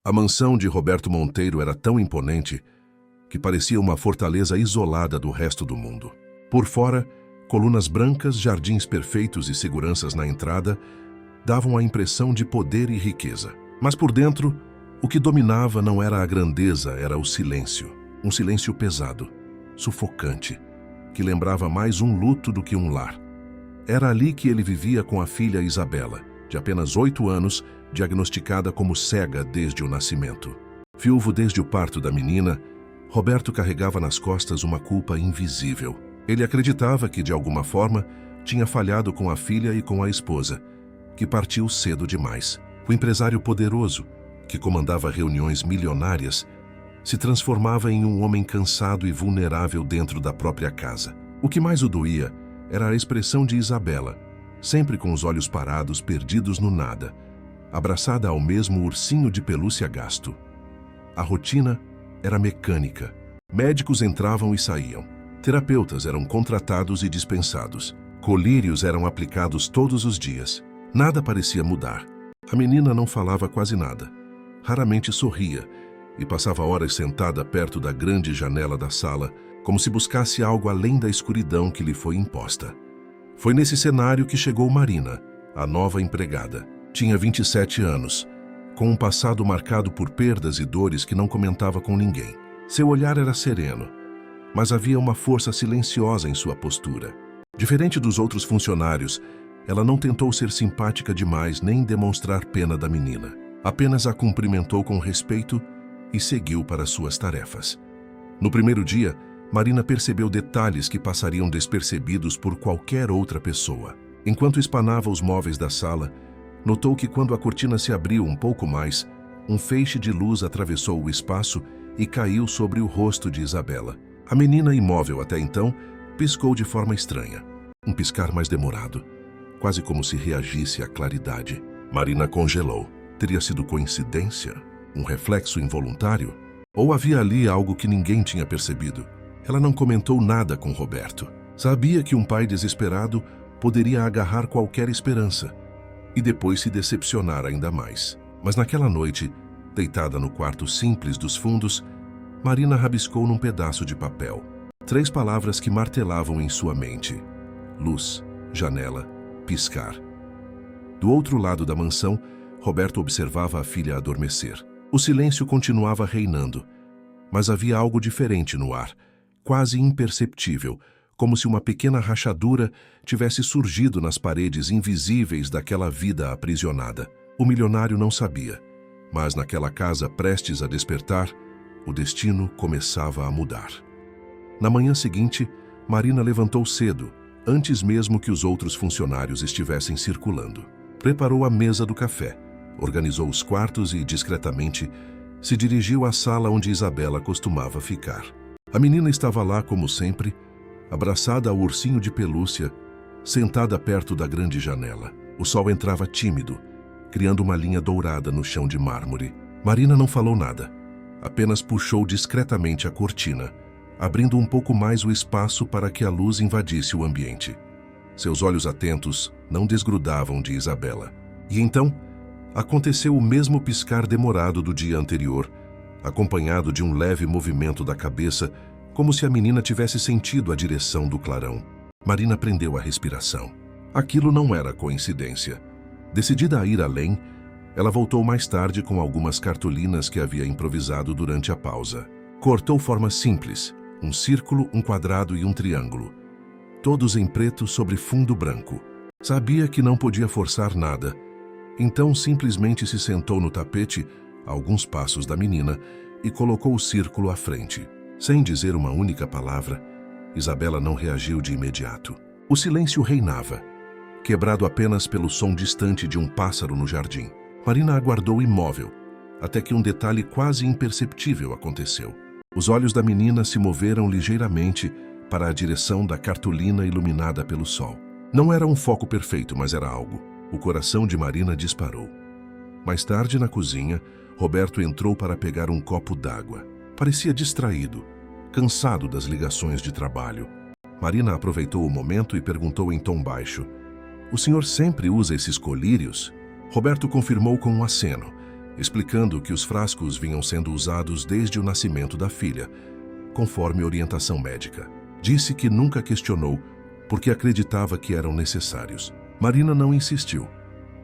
A mansão de Roberto Monteiro era tão imponente que parecia uma fortaleza isolada do resto do mundo. Por fora, colunas brancas, jardins perfeitos e seguranças na entrada davam a impressão de poder e riqueza. Mas por dentro, o que dominava não era a grandeza, era o silêncio. Um silêncio pesado, sufocante, que lembrava mais um luto do que um lar. Era ali que ele vivia com a filha Isabela, de apenas 8 anos, diagnosticada como cega desde o nascimento. Viúvo desde o parto da menina, Roberto carregava nas costas uma culpa invisível. Ele acreditava que, de alguma forma, tinha falhado com a filha e com a esposa, que partiu cedo demais. O empresário poderoso, que comandava reuniões milionárias, se transformava em um homem cansado e vulnerável dentro da própria casa. O que mais o doía era a expressão de Isabela, sempre com os olhos parados, perdidos no nada, abraçada ao mesmo ursinho de pelúcia gasto. A rotina era mecânica. Médicos entravam e saíam. Terapeutas eram contratados e dispensados. Colírios eram aplicados todos os dias. Nada parecia mudar. A menina não falava quase nada. Raramente sorria e passava horas sentada perto da grande janela da sala, como se buscasse algo além da escuridão que lhe foi imposta. Foi nesse cenário que chegou Marina, a nova empregada. Tinha 27 anos, com um passado marcado por perdas e dores que não comentava com ninguém. Seu olhar era sereno, mas havia uma força silenciosa em sua postura. Diferente dos outros funcionários, ela não tentou ser simpática demais nem demonstrar pena da menina. Apenas a cumprimentou com respeito e seguiu para suas tarefas. No primeiro dia, Marina percebeu detalhes que passariam despercebidos por qualquer outra pessoa. Enquanto espanava os móveis da sala, notou que quando a cortina se abriu um pouco mais, um feixe de luz atravessou o espaço e caiu sobre o rosto de Isabela. A menina, imóvel até então, piscou de forma estranha. Um piscar mais demorado, quase como se reagisse à claridade. Marina congelou. Teria sido coincidência? Um reflexo involuntário? Ou havia ali algo que ninguém tinha percebido? Ela não comentou nada com Roberto. Sabia que um pai desesperado poderia agarrar qualquer esperança e depois se decepcionar ainda mais. Mas naquela noite, deitada no quarto simples dos fundos, Marina rabiscou num pedaço de papel 3 palavras que martelavam em sua mente: luz, janela, piscar. Do outro lado da mansão, Roberto observava a filha adormecer. O silêncio continuava reinando, mas havia algo diferente no ar, quase imperceptível, como se uma pequena rachadura tivesse surgido nas paredes invisíveis daquela vida aprisionada. O milionário não sabia, mas naquela casa prestes a despertar, o destino começava a mudar. Na manhã seguinte, Marina levantou cedo, antes mesmo que os outros funcionários estivessem circulando. Preparou a mesa do café, organizou os quartos e, discretamente, se dirigiu à sala onde Isabela costumava ficar. A menina estava lá, como sempre, abraçada ao ursinho de pelúcia, sentada perto da grande janela. O sol entrava tímido, criando uma linha dourada no chão de mármore. Marina não falou nada, apenas puxou discretamente a cortina, abrindo um pouco mais o espaço para que a luz invadisse o ambiente. Seus olhos atentos não desgrudavam de Isabela. E então, aconteceu o mesmo piscar demorado do dia anterior, acompanhado de um leve movimento da cabeça, como se a menina tivesse sentido a direção do clarão. Marina prendeu a respiração. Aquilo não era coincidência. Decidida a ir além, ela voltou mais tarde com algumas cartolinas que havia improvisado durante a pausa. Cortou formas simples, um círculo, um quadrado e um triângulo, todos em preto sobre fundo branco. Sabia que não podia forçar nada, então simplesmente se sentou no tapete, a alguns passos da menina, e colocou o círculo à frente. Sem dizer uma única palavra, Isabela não reagiu de imediato. O silêncio reinava, quebrado apenas pelo som distante de um pássaro no jardim. Marina aguardou imóvel, até que um detalhe quase imperceptível aconteceu. Os olhos da menina se moveram ligeiramente para a direção da cartolina iluminada pelo sol. Não era um foco perfeito, mas era algo. O coração de Marina disparou. Mais tarde, na cozinha, Roberto entrou para pegar um copo d'água. Parecia distraído, cansado das ligações de trabalho. Marina aproveitou o momento e perguntou em tom baixo: "O senhor sempre usa esses colírios?" Roberto confirmou com um aceno, explicando que os frascos vinham sendo usados desde o nascimento da filha, conforme orientação médica. Disse que nunca questionou, porque acreditava que eram necessários. Marina não insistiu,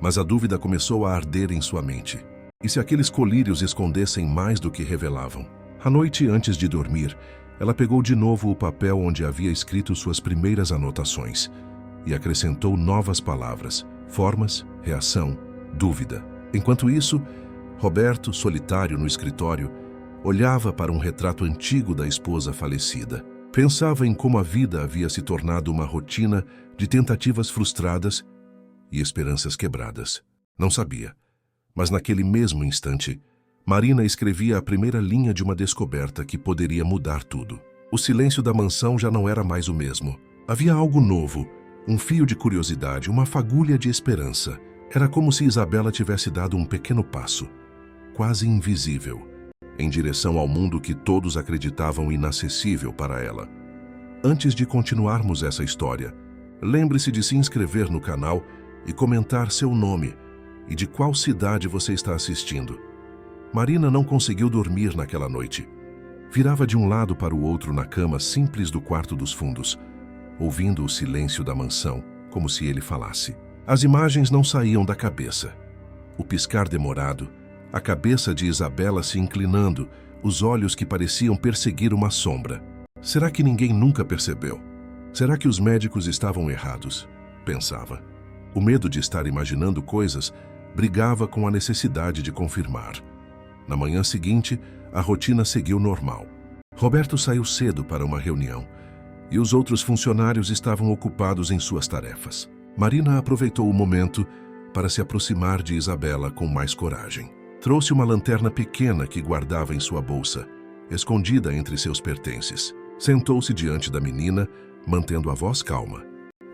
mas a dúvida começou a arder em sua mente. E se aqueles colírios escondessem mais do que revelavam? À noite, antes de dormir, ela pegou de novo o papel onde havia escrito suas primeiras anotações e acrescentou novas palavras, formas, reação, dúvida. Enquanto isso, Roberto, solitário no escritório, olhava para um retrato antigo da esposa falecida. Pensava em como a vida havia se tornado uma rotina de tentativas frustradas e esperanças quebradas. Não sabia, mas naquele mesmo instante, Marina escrevia a primeira linha de uma descoberta que poderia mudar tudo. O silêncio da mansão já não era mais o mesmo. Havia algo novo, um fio de curiosidade, uma fagulha de esperança. Era como se Isabela tivesse dado um pequeno passo, quase invisível, em direção ao mundo que todos acreditavam inacessível para ela. Antes de continuarmos essa história, lembre-se de se inscrever no canal e comentar seu nome e de qual cidade você está assistindo. Marina não conseguiu dormir naquela noite. Virava de um lado para o outro na cama simples do quarto dos fundos, ouvindo o silêncio da mansão, como se ele falasse. As imagens não saíam da cabeça. O piscar demorado, a cabeça de Isabela se inclinando, os olhos que pareciam perseguir uma sombra. Será que ninguém nunca percebeu? Será que os médicos estavam errados? Pensava. O medo de estar imaginando coisas brigava com a necessidade de confirmar. Na manhã seguinte, a rotina seguiu normal. Roberto saiu cedo para uma reunião e os outros funcionários estavam ocupados em suas tarefas. Marina aproveitou o momento para se aproximar de Isabela com mais coragem. Trouxe uma lanterna pequena que guardava em sua bolsa, escondida entre seus pertences. Sentou-se diante da menina, mantendo a voz calma.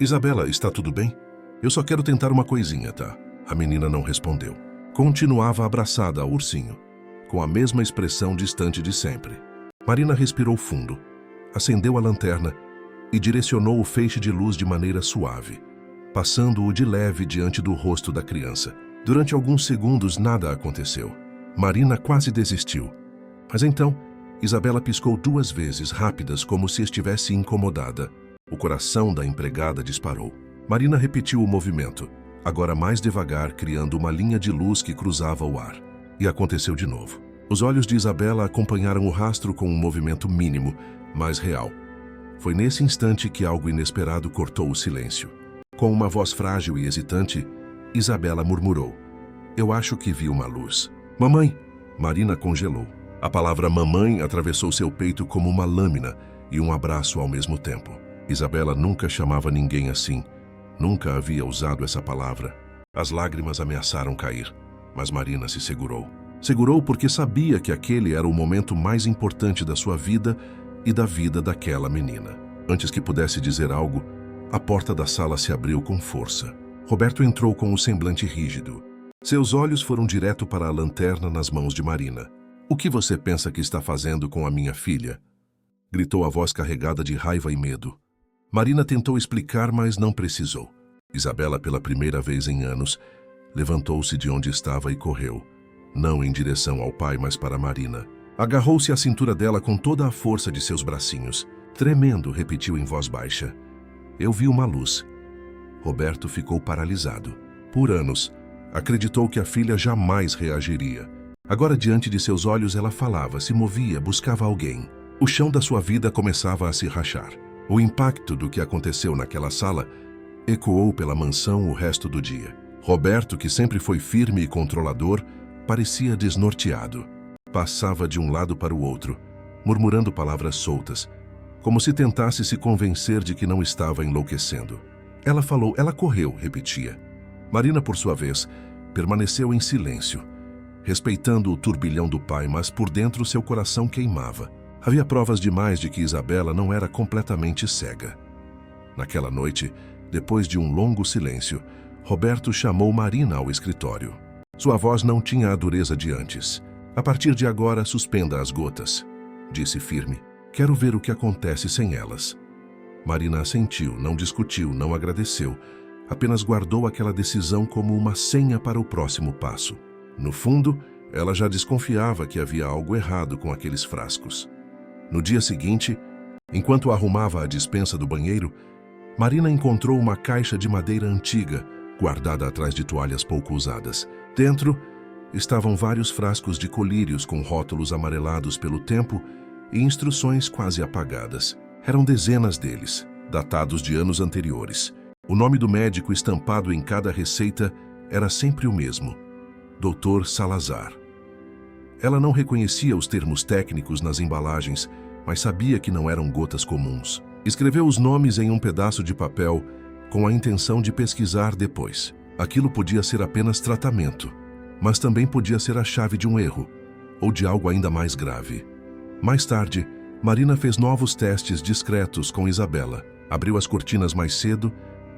Isabela, está tudo bem? Eu só quero tentar uma coisinha, tá? A menina não respondeu. Continuava abraçada ao ursinho, com a mesma expressão distante de sempre. Marina respirou fundo, acendeu a lanterna e direcionou o feixe de luz de maneira suave, passando-o de leve diante do rosto da criança. Durante alguns segundos nada aconteceu. Marina quase desistiu. Mas então, Isabela piscou 2 vezes, rápidas, como se estivesse incomodada. O coração da empregada disparou. Marina repetiu o movimento, agora mais devagar, criando uma linha de luz que cruzava o ar. E aconteceu de novo. Os olhos de Isabela acompanharam o rastro com um movimento mínimo, mas real. Foi nesse instante que algo inesperado cortou o silêncio. Com uma voz frágil e hesitante, Isabela murmurou. Eu acho que vi uma luz. Mamãe! Marina congelou. A palavra mamãe atravessou seu peito como uma lâmina e um abraço ao mesmo tempo. Isabela nunca chamava ninguém assim. Nunca havia usado essa palavra. As lágrimas ameaçaram cair, mas Marina se segurou. Segurou porque sabia que aquele era o momento mais importante da sua vida e da vida daquela menina. Antes que pudesse dizer algo, a porta da sala se abriu com força. Roberto entrou com o semblante rígido. Seus olhos foram direto para a lanterna nas mãos de Marina. O que você pensa que está fazendo com a minha filha? Gritou a voz carregada de raiva e medo. Marina tentou explicar, mas não precisou. Isabela, pela primeira vez em anos, levantou-se de onde estava e correu. Não em direção ao pai, mas para Marina. Agarrou-se à cintura dela com toda a força de seus bracinhos. Tremendo, repetiu em voz baixa. Eu vi uma luz. Roberto ficou paralisado. Por anos, acreditou que a filha jamais reagiria. Agora, diante de seus olhos, ela falava, se movia, buscava alguém. O chão da sua vida começava a se rachar. O impacto do que aconteceu naquela sala ecoou pela mansão o resto do dia. Roberto, que sempre foi firme e controlador, parecia desnorteado. Passava de um lado para o outro, murmurando palavras soltas, como se tentasse se convencer de que não estava enlouquecendo. Ela falou, ela correu, repetia. Marina, por sua vez, permaneceu em silêncio, respeitando o turbilhão do pai, mas por dentro seu coração queimava. Havia provas demais de que Isabela não era completamente cega. Naquela noite, depois de um longo silêncio, Roberto chamou Marina ao escritório. Sua voz não tinha a dureza de antes. A partir de agora, suspenda as gotas, disse firme. Quero ver o que acontece sem elas. Marina assentiu, não discutiu, não agradeceu, apenas guardou aquela decisão como uma senha para o próximo passo. No fundo, Ela já desconfiava que havia algo errado com aqueles frascos. No dia seguinte, enquanto arrumava a despensa do banheiro, Marina encontrou uma caixa de madeira antiga, guardada atrás de toalhas pouco usadas. Dentro estavam vários frascos de colírios com rótulos amarelados pelo tempo e instruções quase apagadas. Eram dezenas deles, datados de anos anteriores. O nome do médico estampado em cada receita era sempre o mesmo: Dr. Salazar. Ela não reconhecia os termos técnicos nas embalagens, mas sabia que não eram gotas comuns. Escreveu os nomes em um pedaço de papel com a intenção de pesquisar depois. Aquilo podia ser apenas tratamento, mas também podia ser a chave de um erro, ou de algo ainda mais grave. Mais tarde, Marina fez novos testes discretos com Isabela. Abriu as cortinas mais cedo,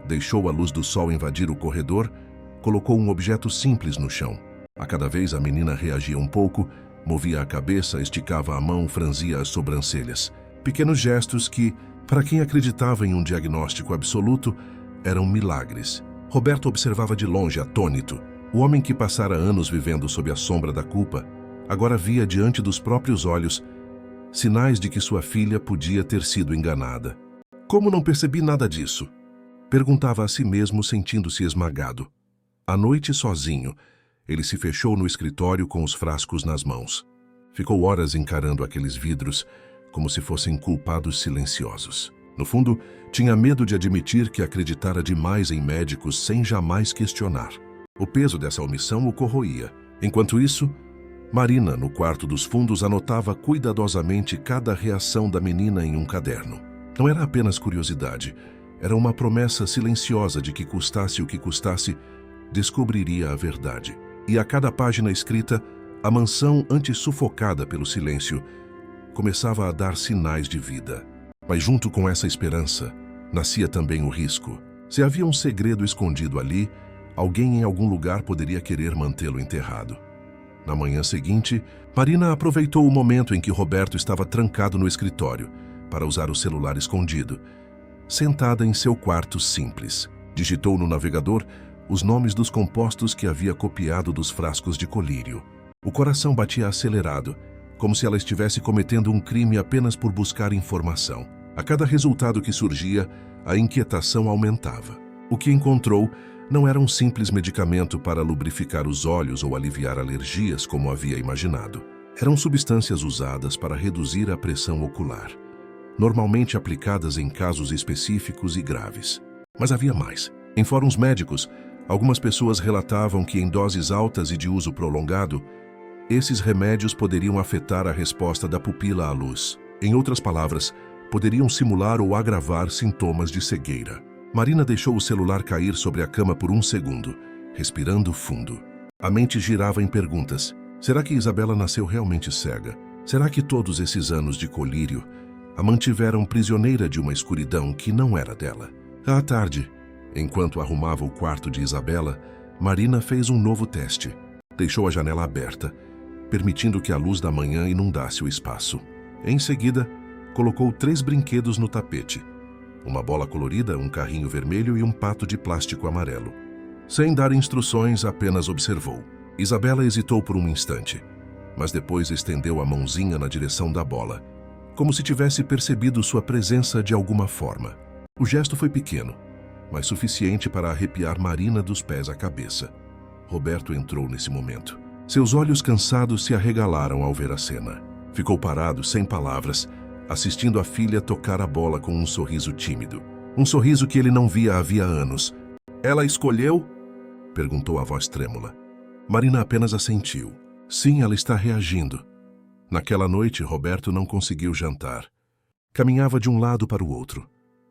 deixou a luz do sol invadir o corredor, colocou um objeto simples no chão. A cada vez a menina reagia um pouco, movia a cabeça, esticava a mão, franzia as sobrancelhas. Pequenos gestos que, para quem acreditava em um diagnóstico absoluto, eram milagres. Roberto observava de longe, atônito. O homem que passara anos vivendo sob a sombra da culpa, agora via diante dos próprios olhos sinais de que sua filha podia ter sido enganada. Como não percebi nada disso? Perguntava a si mesmo, sentindo-se esmagado. À noite, sozinho, ele se fechou no escritório com os frascos nas mãos. Ficou horas encarando aqueles vidros como se fossem culpados silenciosos. No fundo, tinha medo de admitir que acreditara demais em médicos sem jamais questionar. O peso dessa omissão o corroía. Enquanto isso, Marina, no quarto dos fundos, anotava cuidadosamente cada reação da menina em um caderno. Não era apenas curiosidade, era uma promessa silenciosa de que custasse o que custasse, descobriria a verdade. E a cada página escrita, a mansão, antes sufocada pelo silêncio, começava a dar sinais de vida. Mas junto com essa esperança, nascia também o risco. Se havia um segredo escondido ali, alguém em algum lugar poderia querer mantê-lo enterrado. Na manhã seguinte, Marina aproveitou o momento em que Roberto estava trancado no escritório para usar o celular escondido. Sentada em seu quarto simples, digitou no navegador os nomes dos compostos que havia copiado dos frascos de colírio. O coração batia acelerado, como se ela estivesse cometendo um crime apenas por buscar informação. A cada resultado que surgia, a inquietação aumentava. O que encontrou não era um simples medicamento para lubrificar os olhos ou aliviar alergias, como havia imaginado. Eram substâncias usadas para reduzir a pressão ocular, normalmente aplicadas em casos específicos e graves. Mas havia mais. Em fóruns médicos, algumas pessoas relatavam que em doses altas e de uso prolongado, esses remédios poderiam afetar a resposta da pupila à luz. Em outras palavras, poderiam simular ou agravar sintomas de cegueira. Marina deixou o celular cair sobre a cama por um segundo, respirando fundo. A mente girava em perguntas. Será que Isabela nasceu realmente cega? Será que todos esses anos de colírio a mantiveram prisioneira de uma escuridão que não era dela? À tarde, enquanto arrumava o quarto de Isabela, Marina fez um novo teste. Deixou a janela aberta, permitindo que a luz da manhã inundasse o espaço. Em seguida, colocou 3 brinquedos no tapete: uma bola colorida, um carrinho vermelho e um pato de plástico amarelo. Sem dar instruções, apenas observou. Isabela hesitou por um instante, mas depois estendeu a mãozinha na direção da bola, como se tivesse percebido sua presença de alguma forma. O gesto foi pequeno, mas suficiente para arrepiar Marina dos pés à cabeça. Roberto entrou nesse momento. Seus olhos cansados se arregalaram ao ver a cena. Ficou parado, sem palavras, assistindo a filha tocar a bola com um sorriso tímido. Um sorriso que ele não via havia anos. "Ela escolheu?" perguntou a voz trêmula. Marina apenas assentiu. Sim, ela está reagindo. Naquela noite, Roberto não conseguiu jantar. Caminhava de um lado para o outro,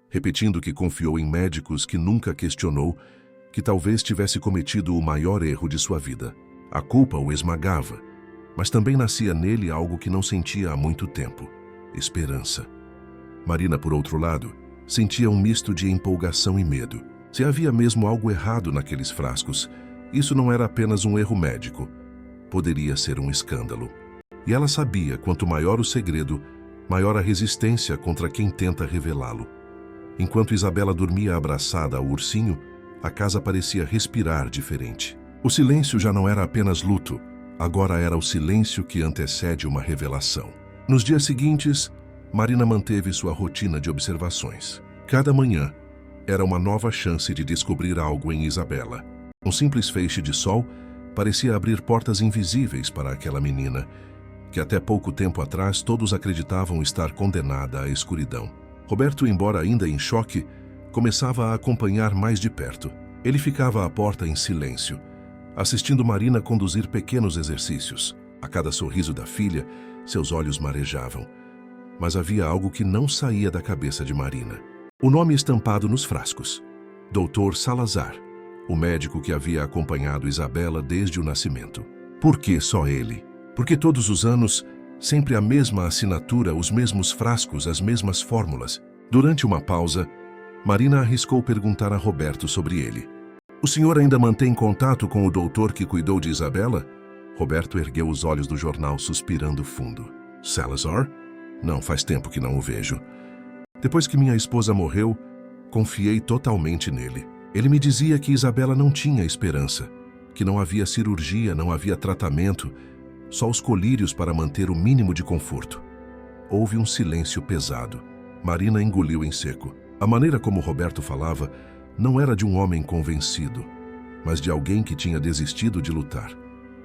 repetindo que confiou em médicos que nunca questionou, que talvez tivesse cometido o maior erro de sua vida. A culpa o esmagava, mas também nascia nele algo que não sentia há muito tempo: esperança. Marina, por outro lado, sentia um misto de empolgação e medo. Se havia mesmo algo errado naqueles frascos, isso não era apenas um erro médico. Poderia ser um escândalo. E ela sabia, quanto maior o segredo, maior a resistência contra quem tenta revelá-lo. Enquanto Isabela dormia abraçada ao ursinho, a casa parecia respirar diferente. O silêncio já não era apenas luto, Agora era o silêncio que antecede uma revelação. Nos dias seguintes, Marina manteve sua rotina de observações. Cada manhã era uma nova chance de descobrir algo em Isabela. Um simples feixe de sol parecia abrir portas invisíveis para aquela menina, que até pouco tempo atrás todos acreditavam estar condenada à escuridão. Roberto, embora ainda em choque, começava a acompanhar mais de perto. Ele ficava à porta em silêncio, assistindo Marina conduzir pequenos exercícios. A cada sorriso da filha, seus olhos marejavam. Mas havia algo que não saía da cabeça de Marina. O nome estampado nos frascos. Dr. Salazar, o médico que havia acompanhado Isabela desde o nascimento. Por que só ele? Porque todos os anos, sempre a mesma assinatura, os mesmos frascos, as mesmas fórmulas. Durante uma pausa, Marina arriscou perguntar a Roberto sobre ele. O senhor ainda mantém contato com o doutor que cuidou de Isabela? Roberto ergueu os olhos do jornal, suspirando fundo. Salazar? Não, faz tempo que não o vejo. Depois que minha esposa morreu, confiei totalmente nele. Ele me dizia que Isabela não tinha esperança, que não havia cirurgia, não havia tratamento, só os colírios para manter o mínimo de conforto. Houve um silêncio pesado. Marina engoliu em seco. A maneira como Roberto falava não era de um homem convencido, mas de alguém que tinha desistido de lutar.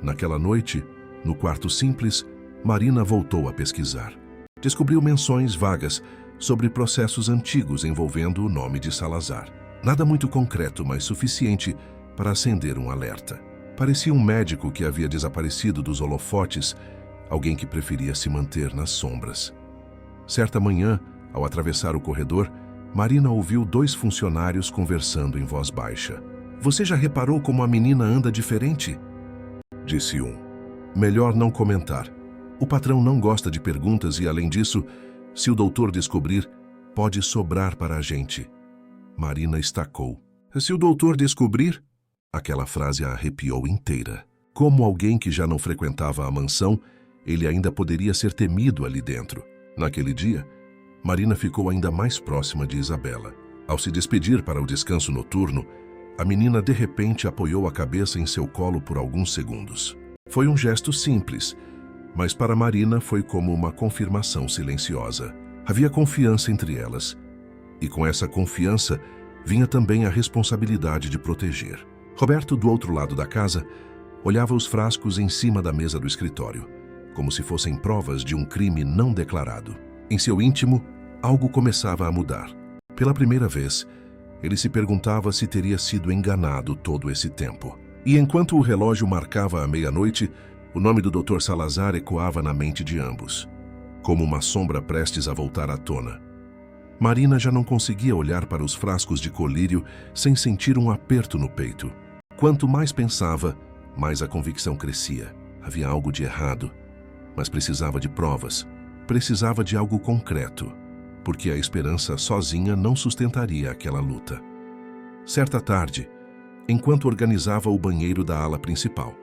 Naquela noite, no quarto simples, Marina voltou a pesquisar. Descobriu menções vagas sobre processos antigos envolvendo o nome de Salazar. Nada muito concreto, mas suficiente para acender um alerta. Parecia um médico que havia desaparecido dos holofotes, alguém que preferia se manter nas sombras. Certa manhã, ao atravessar o corredor, Marina ouviu 2 funcionários conversando em voz baixa. Você já reparou como a menina anda diferente? Disse um. Melhor não comentar. O patrão não gosta de perguntas e, além disso, se o doutor descobrir, pode sobrar para a gente. Marina estacou. Se o doutor descobrir? Aquela frase a arrepiou inteira. Como alguém que já não frequentava a mansão, ele ainda poderia ser temido ali dentro. Naquele dia, Marina ficou ainda mais próxima de Isabela. Ao se despedir para o descanso noturno, a menina de repente apoiou a cabeça em seu colo por alguns segundos. Foi um gesto simples, mas para Marina foi como uma confirmação silenciosa. Havia confiança entre elas, e com essa confiança vinha também a responsabilidade de proteger. Roberto, do outro lado da casa, olhava os frascos em cima da mesa do escritório, como se fossem provas de um crime não declarado. Em seu íntimo, algo começava a mudar. Pela primeira vez, ele se perguntava se teria sido enganado todo esse tempo. E enquanto o relógio marcava a meia-noite, o nome do Dr. Salazar ecoava na mente de ambos, como uma sombra prestes a voltar à tona. Marina já não conseguia olhar para os frascos de colírio sem sentir um aperto no peito. Quanto mais pensava, mais a convicção crescia. Havia algo de errado, mas precisava de provas, precisava de algo concreto, porque a esperança sozinha não sustentaria aquela luta. Certa tarde, enquanto organizava o banheiro da ala principal,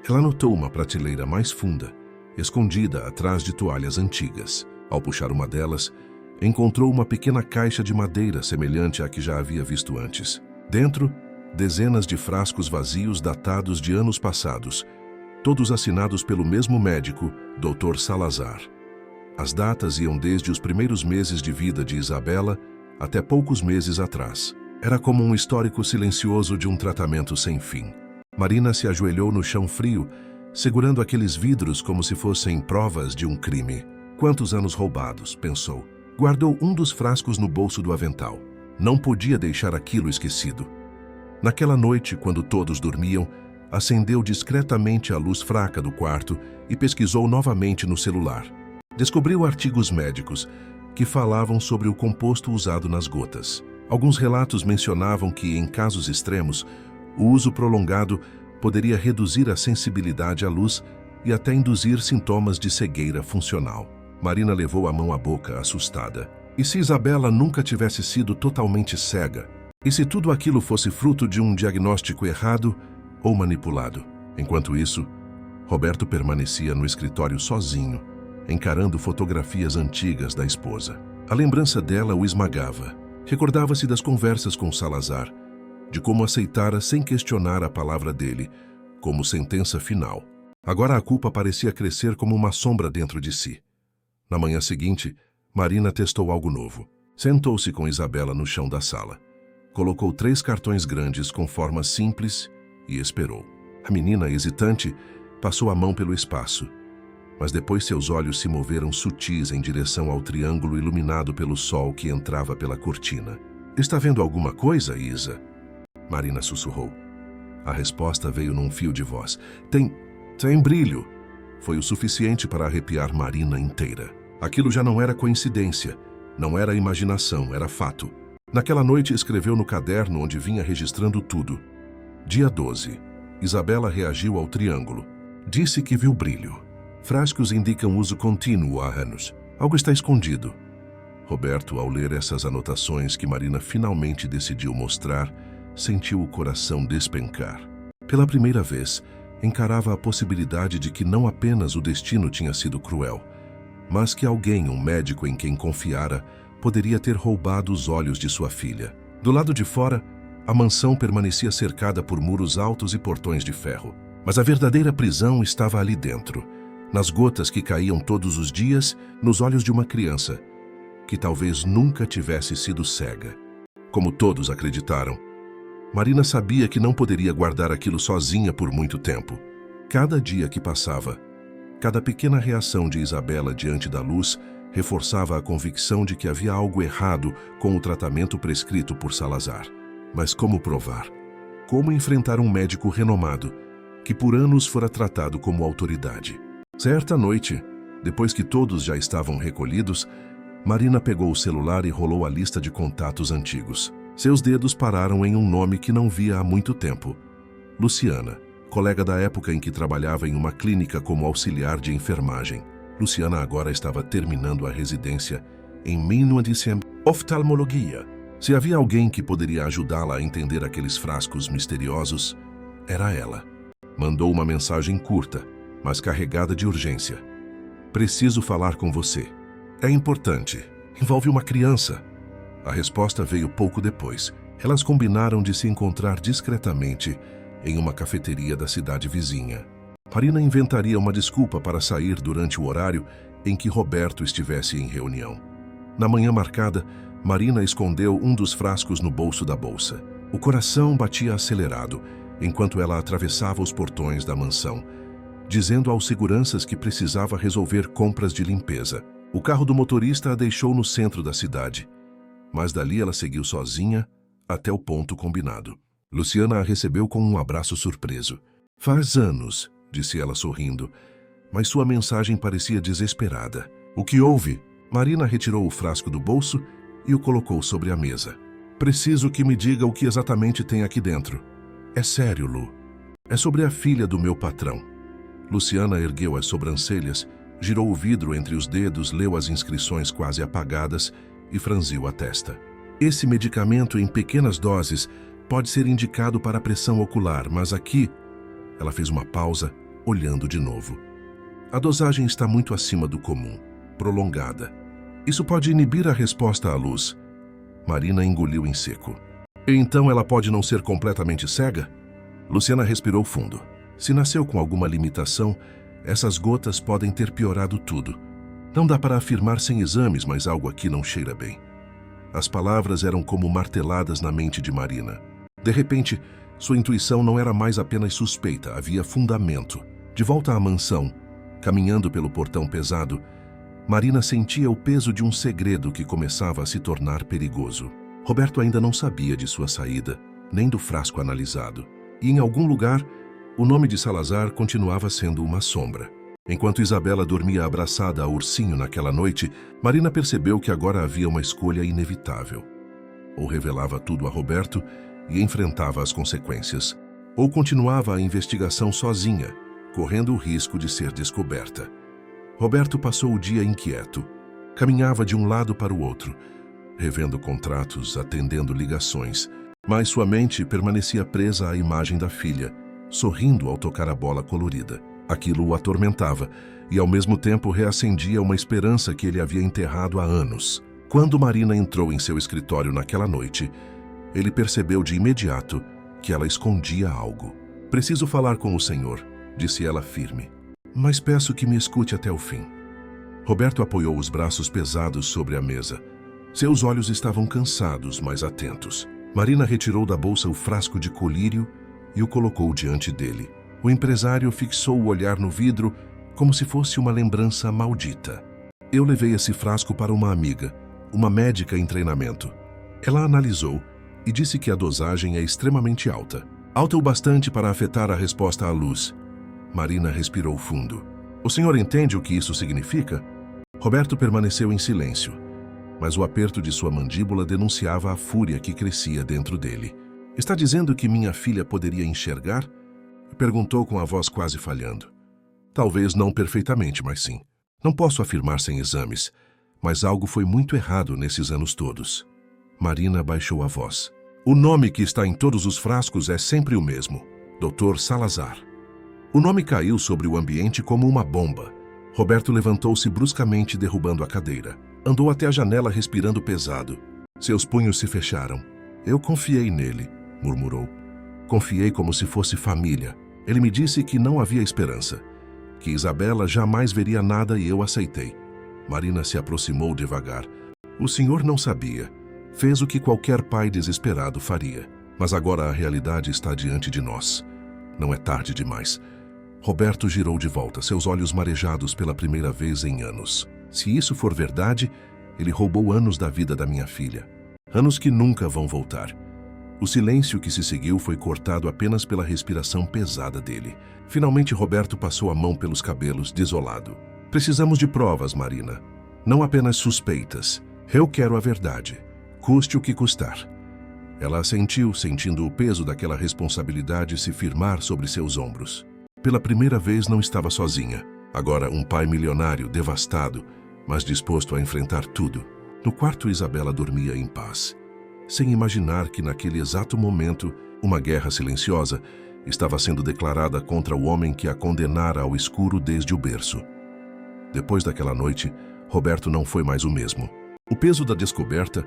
ela notou uma prateleira mais funda, escondida atrás de toalhas antigas. Ao puxar uma delas, encontrou uma pequena caixa de madeira semelhante à que já havia visto antes. Dentro, dezenas de frascos vazios datados de anos passados, todos assinados pelo mesmo médico, Dr. Salazar. As datas iam desde os primeiros meses de vida de Isabela até poucos meses atrás. Era como um histórico silencioso de um tratamento sem fim. Marina se ajoelhou no chão frio, segurando aqueles vidros como se fossem provas de um crime. Quantos anos roubados, pensou. Guardou um dos frascos no bolso do avental. Não podia deixar aquilo esquecido. Naquela noite, quando todos dormiam, acendeu discretamente a luz fraca do quarto e pesquisou novamente no celular. Descobriu artigos médicos que falavam sobre o composto usado nas gotas. Alguns relatos mencionavam que, em casos extremos, o uso prolongado poderia reduzir a sensibilidade à luz e até induzir sintomas de cegueira funcional. Marina levou a mão à boca, assustada. E se Isabela nunca tivesse sido totalmente cega? E se tudo aquilo fosse fruto de um diagnóstico errado ou manipulado? Enquanto isso, Roberto permanecia no escritório sozinho, encarando fotografias antigas da esposa. A lembrança dela o esmagava. Recordava-se das conversas com Salazar, de como aceitara sem questionar a palavra dele, como sentença final. Agora a culpa parecia crescer como uma sombra dentro de si. Na manhã seguinte, Marina testou algo novo. Sentou-se com Isabela no chão da sala. Colocou 3 cartões grandes com formas simples e esperou. A menina, hesitante, passou a mão pelo espaço. Mas depois seus olhos se moveram sutis em direção ao triângulo iluminado pelo sol que entrava pela cortina. "Está vendo alguma coisa, Isa?" Marina sussurrou. A resposta veio num fio de voz. Tem brilho." Foi o suficiente para arrepiar Marina inteira. Aquilo já não era coincidência, não era imaginação, era fato. Naquela noite escreveu no caderno onde vinha registrando tudo. Dia 12. Isabela reagiu ao triângulo. Disse que viu brilho. Frascos indicam uso contínuo há anos. Algo está escondido. Roberto, ao ler essas anotações que Marina finalmente decidiu mostrar, sentiu o coração despencar. Pela primeira vez, encarava a possibilidade de que não apenas o destino tinha sido cruel, mas que alguém, um médico em quem confiara, poderia ter roubado os olhos de sua filha. Do lado de fora, a mansão permanecia cercada por muros altos e portões de ferro. Mas a verdadeira prisão estava ali dentro, nas gotas que caíam todos os dias nos olhos de uma criança, que talvez nunca tivesse sido cega. Como todos acreditaram, Marina sabia que não poderia guardar aquilo sozinha por muito tempo. Cada dia que passava, cada pequena reação de Isabela diante da luz reforçava a convicção de que havia algo errado com o tratamento prescrito por Salazar. Mas como provar? Como enfrentar um médico renomado, que por anos fora tratado como autoridade? Certa noite, depois que todos já estavam recolhidos, Marina pegou o celular e rolou a lista de contatos antigos. Seus dedos pararam em um nome que não via há muito tempo. Luciana, colega da época em que trabalhava em uma clínica como auxiliar de enfermagem. Luciana agora estava terminando a residência em Minuandicem Oftalmologia. Se havia alguém que poderia ajudá-la a entender aqueles frascos misteriosos, era ela. Mandou uma mensagem curta, mas carregada de urgência. "Preciso falar com você. É importante. Envolve uma criança." A resposta veio pouco depois. Elas combinaram de se encontrar discretamente em uma cafeteria da cidade vizinha. Marina inventaria uma desculpa para sair durante o horário em que Roberto estivesse em reunião. Na manhã marcada, Marina escondeu um dos frascos no bolso da bolsa. O coração batia acelerado enquanto ela atravessava os portões da mansão, dizendo aos seguranças que precisava resolver compras de limpeza. O carro do motorista a deixou no centro da cidade, mas dali ela seguiu sozinha até o ponto combinado. Luciana a recebeu com um abraço surpreso. "Faz anos", disse ela sorrindo, mas sua mensagem parecia desesperada. "O que houve?" Marina retirou o frasco do bolso e o colocou sobre a mesa. "Preciso que me diga o que exatamente tem aqui dentro." "É sério, Lu. É sobre a filha do meu patrão." Luciana ergueu as sobrancelhas, girou o vidro entre os dedos, leu as inscrições quase apagadas e franziu a testa. "Esse medicamento em pequenas doses pode ser indicado para a pressão ocular, mas aqui..." Ela fez uma pausa, olhando de novo. "A dosagem está muito acima do comum, prolongada. Isso pode inibir a resposta à luz." Marina engoliu em seco. "Então ela pode não ser completamente cega?" Luciana respirou fundo. "Se nasceu com alguma limitação, essas gotas podem ter piorado tudo. Não dá para afirmar sem exames, mas algo aqui não cheira bem." As palavras eram como marteladas na mente de Marina. De repente, sua intuição não era mais apenas suspeita, havia fundamento. De volta à mansão, caminhando pelo portão pesado, Marina sentia o peso de um segredo que começava a se tornar perigoso. Roberto ainda não sabia de sua saída, nem do frasco analisado. E em algum lugar, o nome de Salazar continuava sendo uma sombra. Enquanto Isabela dormia abraçada ao ursinho naquela noite, Marina percebeu que agora havia uma escolha inevitável. Ou revelava tudo a Roberto e enfrentava as consequências, ou continuava a investigação sozinha, correndo o risco de ser descoberta. Roberto passou o dia inquieto. Caminhava de um lado para o outro, revendo contratos, atendendo ligações, mas sua mente permanecia presa à imagem da filha, sorrindo ao tocar a bola colorida. Aquilo o atormentava e, ao mesmo tempo, reacendia uma esperança que ele havia enterrado há anos. Quando Marina entrou em seu escritório naquela noite, ele percebeu de imediato que ela escondia algo. "Preciso falar com o senhor", disse ela firme. mas peço que me escute até o fim. Roberto apoiou os braços pesados sobre a mesa. Seus olhos estavam cansados, mas atentos. Marina retirou da bolsa o frasco de colírio e o colocou diante dele. O empresário fixou o olhar no vidro como se fosse uma lembrança maldita. Eu levei esse frasco para uma amiga, uma médica em treinamento. Ela analisou e disse que a dosagem é extremamente alta. Alta o bastante para afetar a resposta à luz. Marina respirou fundo. O senhor entende o que isso significa? Roberto permaneceu em silêncio, mas o aperto de sua mandíbula denunciava a fúria que crescia dentro dele. Está dizendo que minha filha poderia enxergar? Perguntou com a voz quase falhando. Talvez não perfeitamente, mas sim. Não posso afirmar sem exames, mas algo foi muito errado nesses anos todos. Marina baixou a voz. O nome que está em todos os frascos é sempre o mesmo, Dr. Salazar. O nome caiu sobre o ambiente como uma bomba. Roberto levantou-se bruscamente, derrubando a cadeira. Andou até a janela respirando pesado. Seus punhos se fecharam. Eu confiei nele, murmurou. Confiei como se fosse família. Ele me disse que não havia esperança, que Isabela jamais veria nada e eu aceitei. Marina se aproximou devagar. O senhor não sabia. Fez o que qualquer pai desesperado faria. Mas agora a realidade está diante de nós. Não é tarde demais. Roberto girou de volta, seus olhos marejados pela primeira vez em anos. Se isso for verdade, ele roubou anos da vida da minha filha. Anos que nunca vão voltar. O silêncio que se seguiu foi cortado apenas pela respiração pesada dele. Finalmente, Roberto passou a mão pelos cabelos, desolado. Precisamos de provas, Marina. Não apenas suspeitas. Eu quero a verdade. Custe o que custar. Ela assentiu, sentindo o peso daquela responsabilidade se firmar sobre seus ombros. Pela primeira vez não estava sozinha. Agora um pai milionário, devastado, mas disposto a enfrentar tudo. No quarto, Isabela dormia em paz, sem imaginar que naquele exato momento, uma guerra silenciosa estava sendo declarada contra o homem que a condenara ao escuro desde o berço. Depois daquela noite, Roberto não foi mais o mesmo. O peso da descoberta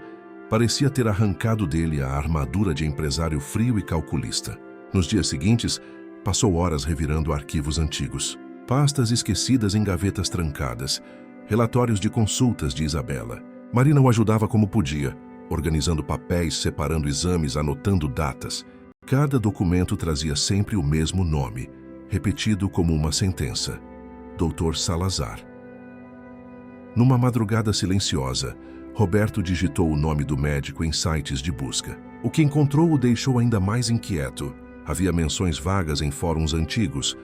parecia ter arrancado dele a armadura de empresário frio e calculista. Nos dias seguintes, passou horas revirando arquivos antigos, pastas esquecidas em gavetas trancadas, relatórios de consultas de Isabela. Marina o ajudava como podia, organizando papéis, separando exames, anotando datas. Cada documento trazia sempre o mesmo nome, repetido como uma sentença: Dr. Salazar. Numa madrugada silenciosa, Roberto digitou o nome do médico em sites de busca. O que encontrou o deixou ainda mais inquieto. Havia menções vagas em fóruns antigos,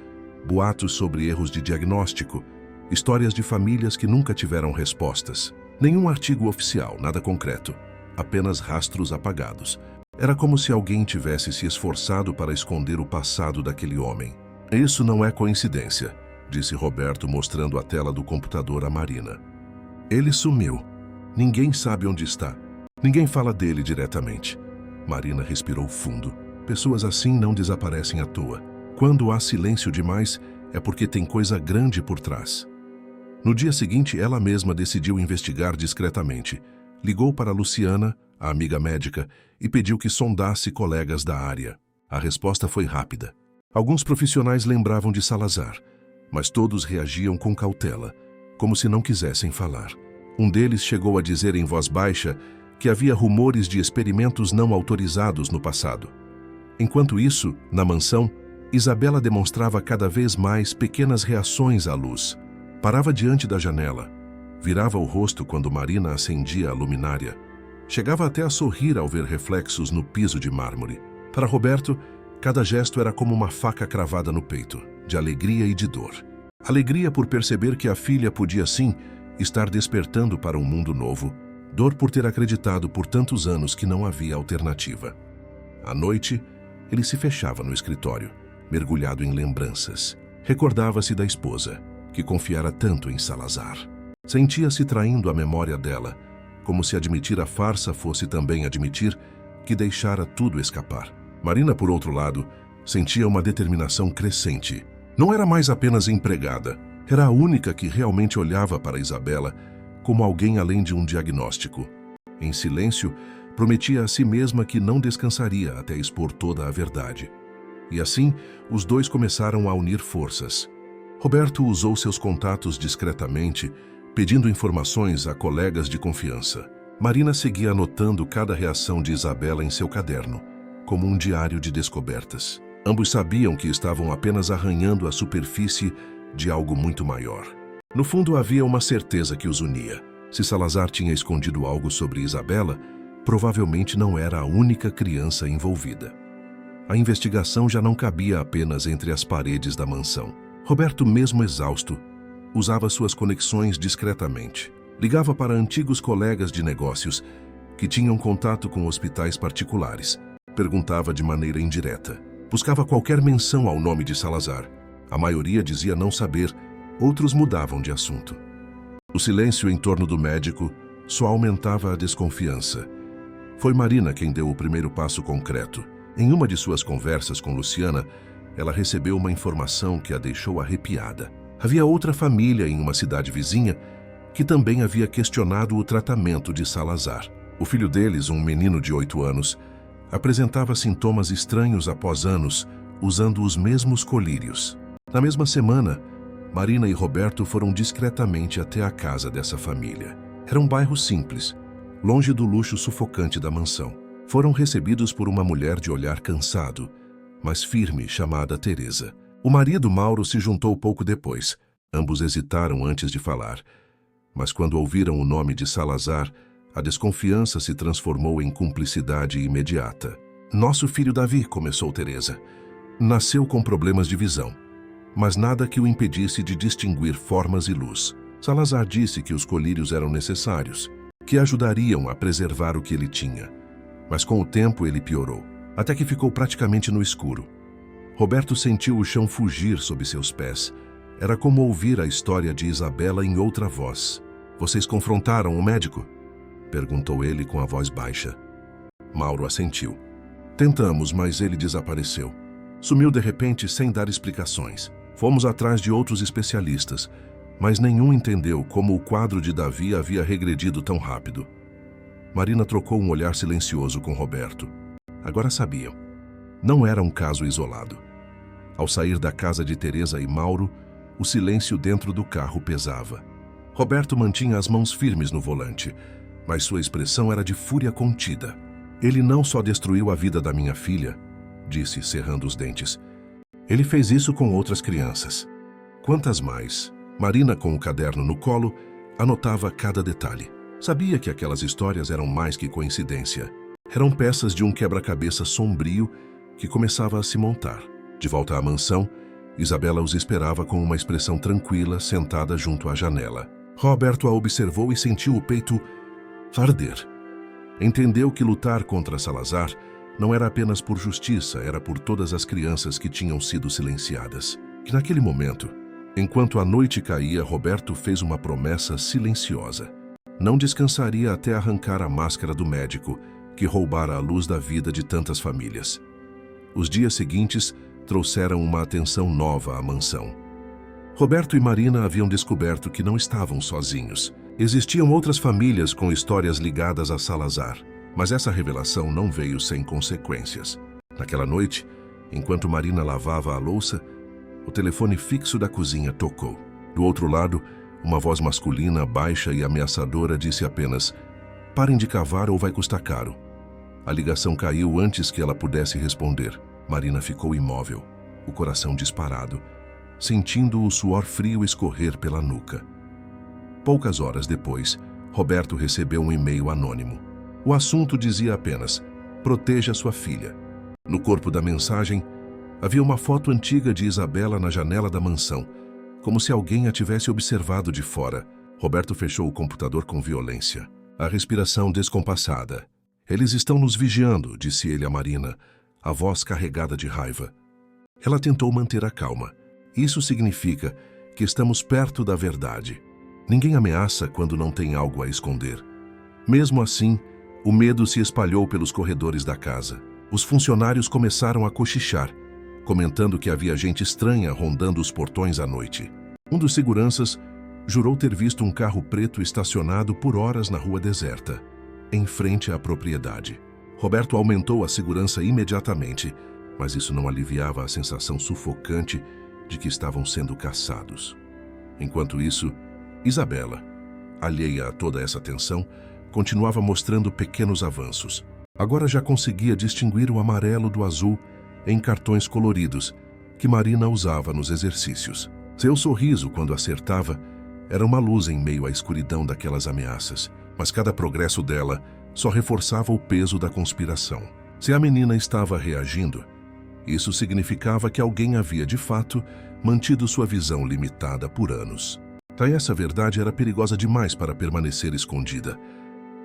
boatos sobre erros de diagnóstico, histórias de famílias que nunca tiveram respostas. Nenhum artigo oficial, nada concreto, apenas rastros apagados. Era como se alguém tivesse se esforçado para esconder o passado daquele homem. Isso não é coincidência, disse Roberto, mostrando a tela do computador a Marina. Ele sumiu. Ninguém sabe onde está. Ninguém fala dele diretamente. Marina respirou fundo. Pessoas assim não desaparecem à toa. Quando há silêncio demais, é porque tem coisa grande por trás. No dia seguinte, ela mesma decidiu investigar discretamente. Ligou para Luciana, a amiga médica, e pediu que sondasse colegas da área. A resposta foi rápida. Alguns profissionais lembravam de Salazar, mas todos reagiam com cautela, como se não quisessem falar. Um deles chegou a dizer em voz baixa que havia rumores de experimentos não autorizados no passado. Enquanto isso, na mansão, Isabela demonstrava cada vez mais pequenas reações à luz. Parava diante da janela, virava o rosto quando Marina acendia a luminária. Chegava até a sorrir ao ver reflexos no piso de mármore. Para Roberto, cada gesto era como uma faca cravada no peito, de alegria e de dor. Alegria por perceber que a filha podia sim estar despertando para um mundo novo. Dor por ter acreditado por tantos anos que não havia alternativa. À noite, ele se fechava no escritório, mergulhado em lembranças. Recordava-se da esposa, que confiara tanto em Salazar. Sentia-se traindo a memória dela, como se admitir a farsa fosse também admitir que deixara tudo escapar. Marina, por outro lado, sentia uma determinação crescente. Não era mais apenas empregada, era a única que realmente olhava para Isabela como alguém além de um diagnóstico. Em silêncio, prometia a si mesma que não descansaria até expor toda a verdade. E assim, os dois começaram a unir forças. Roberto usou seus contatos discretamente, pedindo informações a colegas de confiança. Marina seguia anotando cada reação de Isabela em seu caderno, como um diário de descobertas. Ambos sabiam que estavam apenas arranhando a superfície de algo muito maior. No fundo, havia uma certeza que os unia. Se Salazar tinha escondido algo sobre Isabela, provavelmente não era a única criança envolvida. A investigação já não cabia apenas entre as paredes da mansão. Roberto, mesmo exausto, usava suas conexões discretamente. Ligava para antigos colegas de negócios que tinham contato com hospitais particulares. Perguntava de maneira indireta. Buscava qualquer menção ao nome de Salazar. A maioria dizia não saber, outros mudavam de assunto. O silêncio em torno do médico só aumentava a desconfiança. Foi Marina quem deu o primeiro passo concreto. Em uma de suas conversas com Luciana, ela recebeu uma informação que a deixou arrepiada. Havia outra família em uma cidade vizinha que também havia questionado o tratamento de Salazar. O filho deles, um menino de 8 anos, apresentava sintomas estranhos após anos, usando os mesmos colírios. Na mesma semana, Marina e Roberto foram discretamente até a casa dessa família. Era um bairro simples, longe do luxo sufocante da mansão. Foram recebidos por uma mulher de olhar cansado, mas firme, chamada Teresa. O marido, Mauro, se juntou pouco depois. Ambos hesitaram antes de falar. Mas quando ouviram o nome de Salazar, a desconfiança se transformou em cumplicidade imediata. Nosso filho Davi, começou Teresa, nasceu com problemas de visão, mas nada que o impedisse de distinguir formas e luz. Salazar disse que os colírios eram necessários, que ajudariam a preservar o que ele tinha. Mas com o tempo ele piorou, até que ficou praticamente no escuro. Roberto sentiu o chão fugir sob seus pés. Era como ouvir a história de Isabela em outra voz. Vocês confrontaram o médico? Perguntou ele com a voz baixa. Mauro assentiu. Tentamos, mas ele desapareceu. Sumiu de repente sem dar explicações. Fomos atrás de outros especialistas, mas nenhum entendeu como o quadro de Davi havia regredido tão rápido. Marina trocou um olhar silencioso com Roberto. Agora sabiam. Não era um caso isolado. Ao sair da casa de Teresa e Mauro, o silêncio dentro do carro pesava. Roberto mantinha as mãos firmes no volante, mas sua expressão era de fúria contida. Ele não só destruiu a vida da minha filha, disse, cerrando os dentes. Ele fez isso com outras crianças. Quantas mais? Marina, com o caderno no colo, anotava cada detalhe. Sabia que aquelas histórias eram mais que coincidência. Eram peças de um quebra-cabeça sombrio que começava a se montar. De volta à mansão, Isabela os esperava com uma expressão tranquila, sentada junto à janela. Roberto a observou e sentiu o peito arder. Entendeu que lutar contra Salazar não era apenas por justiça, era por todas as crianças que tinham sido silenciadas. Que naquele momento, enquanto a noite caía, Roberto fez uma promessa silenciosa. Não descansaria até arrancar a máscara do médico que roubara a luz da vida de tantas famílias. Os dias seguintes trouxeram uma atenção nova à mansão. Roberto e Marina haviam descoberto que não estavam sozinhos. Existiam outras famílias com histórias ligadas a Salazar, mas essa revelação não veio sem consequências. Naquela noite, enquanto Marina lavava a louça, o telefone fixo da cozinha tocou. Do outro lado, uma voz masculina, baixa e ameaçadora disse apenas: "Parem de cavar ou vai custar caro." A ligação caiu antes que ela pudesse responder. Marina ficou imóvel, o coração disparado, sentindo o suor frio escorrer pela nuca. Poucas horas depois, Roberto recebeu um e-mail anônimo. O assunto dizia apenas: "Proteja sua filha." No corpo da mensagem, havia uma foto antiga de Isabela na janela da mansão, como se alguém a tivesse observado de fora. Roberto fechou o computador com violência, a respiração descompassada. "Eles estão nos vigiando", disse ele a Marina, a voz carregada de raiva. Ela tentou manter a calma. "Isso significa que estamos perto da verdade. Ninguém ameaça quando não tem algo a esconder." Mesmo assim, o medo se espalhou pelos corredores da casa. Os funcionários começaram a cochichar, comentando que havia gente estranha rondando os portões à noite. Um dos seguranças jurou ter visto um carro preto estacionado por horas na rua deserta, em frente à propriedade. Roberto aumentou a segurança imediatamente, mas isso não aliviava a sensação sufocante de que estavam sendo caçados. Enquanto isso, Isabela, alheia a toda essa tensão, continuava mostrando pequenos avanços. Agora já conseguia distinguir o amarelo do azul em cartões coloridos que Marina usava nos exercícios. Seu sorriso, quando acertava, era uma luz em meio à escuridão daquelas ameaças, mas cada progresso dela só reforçava o peso da conspiração. Se a menina estava reagindo, isso significava que alguém havia, de fato, mantido sua visão limitada por anos. Essa verdade era perigosa demais para permanecer escondida.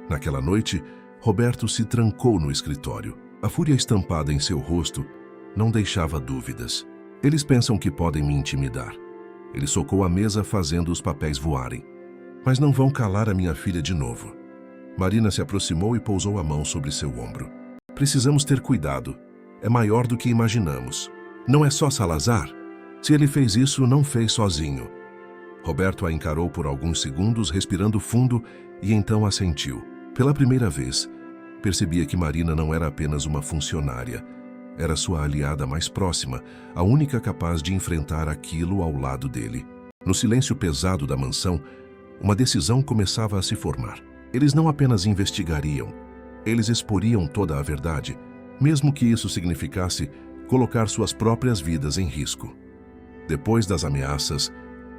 Naquela noite, Roberto se trancou no escritório. A fúria estampada em seu rosto não deixava dúvidas. Eles pensam que podem me intimidar. Ele socou a mesa fazendo os papéis voarem. Mas não vão calar a minha filha de novo. Marina se aproximou e pousou a mão sobre seu ombro. Precisamos ter cuidado. É maior do que imaginamos. Não é só Salazar. Se ele fez isso, não fez sozinho. Roberto a encarou por alguns segundos, respirando fundo, e então assentiu. Pela primeira vez, percebia que Marina não era apenas uma funcionária. Era sua aliada mais próxima, a única capaz de enfrentar aquilo ao lado dele. No silêncio pesado da mansão, uma decisão começava a se formar. Eles não apenas investigariam, eles exporiam toda a verdade, mesmo que isso significasse colocar suas próprias vidas em risco. Depois das ameaças,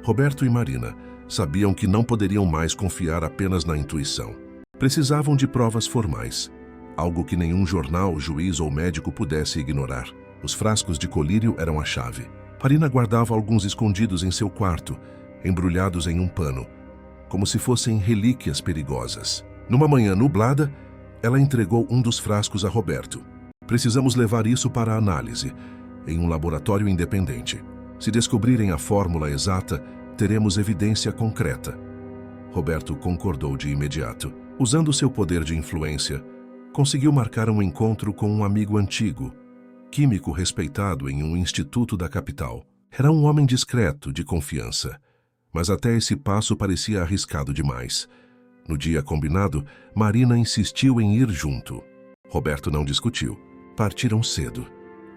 Roberto e Marina sabiam que não poderiam mais confiar apenas na intuição. Precisavam de provas formais, algo que nenhum jornal, juiz ou médico pudesse ignorar. Os frascos de colírio eram a chave. Marina guardava alguns escondidos em seu quarto, embrulhados em um pano, como se fossem relíquias perigosas. Numa manhã nublada, ela entregou um dos frascos a Roberto. Precisamos levar isso para análise, em um laboratório independente. Se descobrirem a fórmula exata, teremos evidência concreta. Roberto concordou de imediato. Usando seu poder de influência, conseguiu marcar um encontro com um amigo antigo, químico respeitado em um instituto da capital. Era um homem discreto, de confiança, mas até esse passo parecia arriscado demais. No dia combinado, Marina insistiu em ir junto. Roberto não discutiu. Partiram cedo,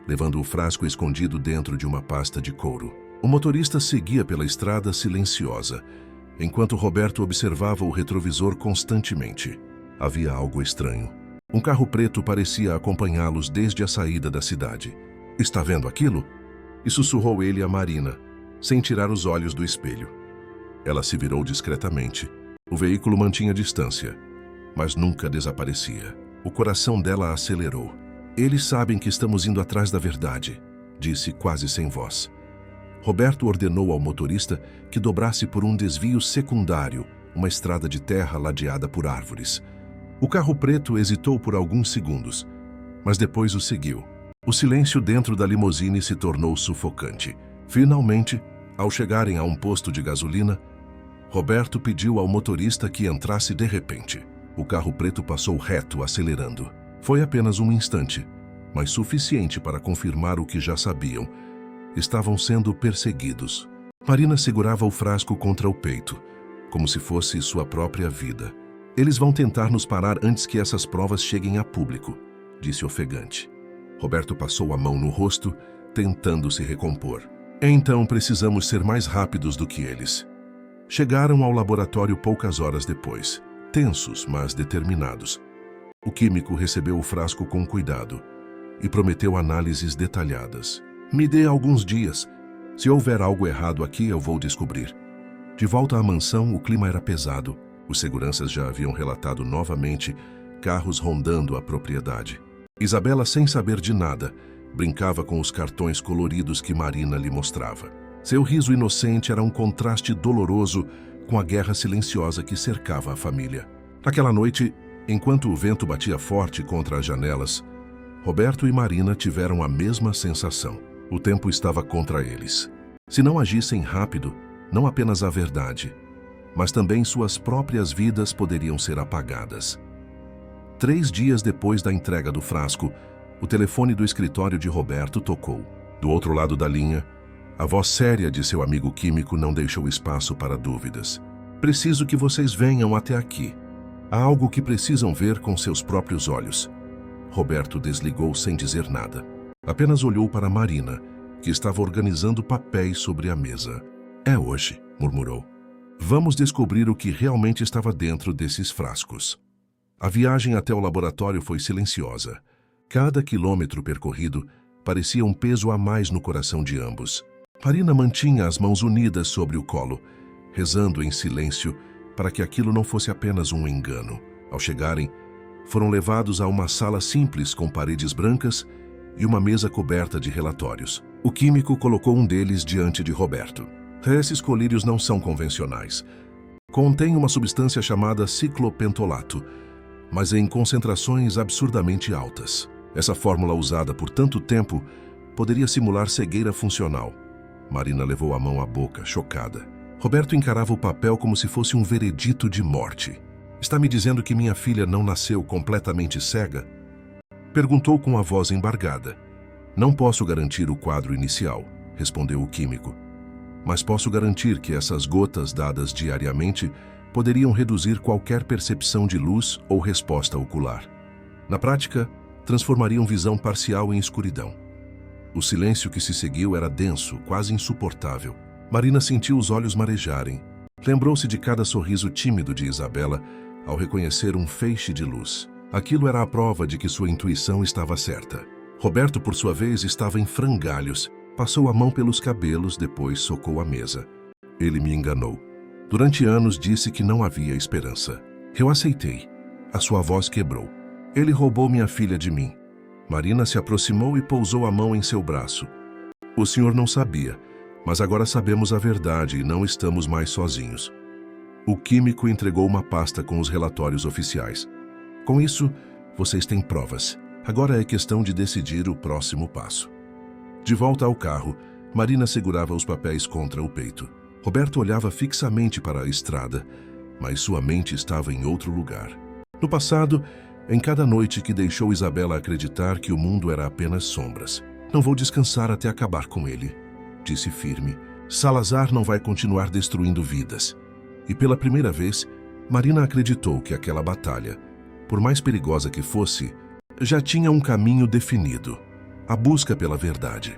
levando o frasco escondido dentro de uma pasta de couro. O motorista seguia pela estrada silenciosa, enquanto Roberto observava o retrovisor constantemente. Havia algo estranho. Um carro preto parecia acompanhá-los desde a saída da cidade. "Está vendo aquilo?" E sussurrou ele a Marina, sem tirar os olhos do espelho. Ela se virou discretamente. O veículo mantinha distância, mas nunca desaparecia. O coração dela acelerou. "Eles sabem que estamos indo atrás da verdade", disse quase sem voz. Roberto ordenou ao motorista que dobrasse por um desvio secundário, uma estrada de terra ladeada por árvores. O carro preto hesitou por alguns segundos, mas depois o seguiu. O silêncio dentro da limusine se tornou sufocante. Finalmente, ao chegarem a um posto de gasolina, Roberto pediu ao motorista que entrasse de repente. O carro preto passou reto, acelerando. Foi apenas um instante, mas suficiente para confirmar o que já sabiam. Estavam sendo perseguidos. Marina segurava o frasco contra o peito, como se fosse sua própria vida. "Eles vão tentar nos parar antes que essas provas cheguem a público", disse ofegante. Roberto passou a mão no rosto, tentando se recompor. "Então precisamos ser mais rápidos do que eles." Chegaram ao laboratório poucas horas depois, tensos, mas determinados. O químico recebeu o frasco com cuidado e prometeu análises detalhadas. "Me dê alguns dias. Se houver algo errado aqui, eu vou descobrir." De volta à mansão, o clima era pesado. Os seguranças já haviam relatado novamente carros rondando a propriedade. Isabela, sem saber de nada, brincava com os cartões coloridos que Marina lhe mostrava. Seu riso inocente era um contraste doloroso com a guerra silenciosa que cercava a família. Naquela noite, enquanto o vento batia forte contra as janelas, Roberto e Marina tiveram a mesma sensação. O tempo estava contra eles. Se não agissem rápido, não apenas a verdade, mas também suas próprias vidas poderiam ser apagadas. 3 dias depois da entrega do frasco, o telefone do escritório de Roberto tocou. Do outro lado da linha, a voz séria de seu amigo químico não deixou espaço para dúvidas. "Preciso que vocês venham até aqui. Há algo que precisam ver com seus próprios olhos." Roberto desligou sem dizer nada. Apenas olhou para Marina, que estava organizando papéis sobre a mesa. "É hoje", murmurou. "Vamos descobrir o que realmente estava dentro desses frascos." A viagem até o laboratório foi silenciosa. Cada quilômetro percorrido parecia um peso a mais no coração de ambos. Marina mantinha as mãos unidas sobre o colo, rezando em silêncio para que aquilo não fosse apenas um engano. Ao chegarem, foram levados a uma sala simples com paredes brancas e uma mesa coberta de relatórios. O químico colocou um deles diante de Roberto. "Esses colírios não são convencionais. Contêm uma substância chamada ciclopentolato, mas em concentrações absurdamente altas. Essa fórmula usada por tanto tempo poderia simular cegueira funcional." Marina levou a mão à boca, chocada. Roberto encarava o papel como se fosse um veredito de morte. "Está me dizendo que minha filha não nasceu completamente cega?" Perguntou com a voz embargada. "Não posso garantir o quadro inicial", respondeu o químico. "Mas posso garantir que essas gotas dadas diariamente poderiam reduzir qualquer percepção de luz ou resposta ocular. Na prática, transformariam visão parcial em escuridão." O silêncio que se seguiu era denso, quase insuportável. Marina sentiu os olhos marejarem. Lembrou-se de cada sorriso tímido de Isabela ao reconhecer um feixe de luz. Aquilo era a prova de que sua intuição estava certa. Roberto, por sua vez, estava em frangalhos. Passou a mão pelos cabelos, depois socou a mesa. "Ele me enganou. Durante anos disse que não havia esperança. Eu aceitei." A sua voz quebrou. "Ele roubou minha filha de mim." Marina se aproximou e pousou a mão em seu braço. "O senhor não sabia, mas agora sabemos a verdade e não estamos mais sozinhos." O químico entregou uma pasta com os relatórios oficiais. "Com isso, vocês têm provas. Agora é questão de decidir o próximo passo." De volta ao carro, Marina segurava os papéis contra o peito. Roberto olhava fixamente para a estrada, mas sua mente estava em outro lugar. No passado, em cada noite que deixou Isabela acreditar que o mundo era apenas sombras. "Não vou descansar até acabar com ele", disse firme. "Salazar não vai continuar destruindo vidas." E pela primeira vez, Marina acreditou que aquela batalha, por mais perigosa que fosse, já tinha um caminho definido: a busca pela verdade.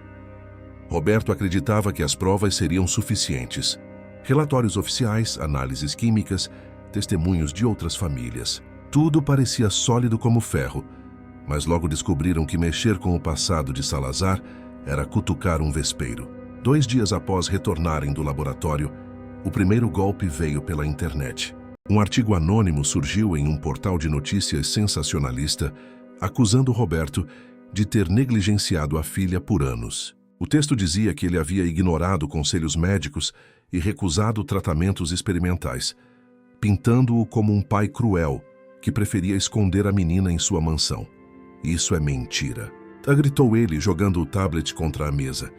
Roberto acreditava que as provas seriam suficientes. Relatórios oficiais, análises químicas, testemunhos de outras famílias. Tudo parecia sólido como ferro, mas logo descobriram que mexer com o passado de Salazar era cutucar um vespeiro. 2 dias após retornarem do laboratório, o primeiro golpe veio pela internet. Um artigo anônimo surgiu em um portal de notícias sensacionalista, acusando Roberto de ter negligenciado a filha por anos. O texto dizia que ele havia ignorado conselhos médicos e recusado tratamentos experimentais, pintando-o como um pai cruel que preferia esconder a menina em sua mansão. "Isso é mentira", gritou ele, jogando o tablet contra a mesa.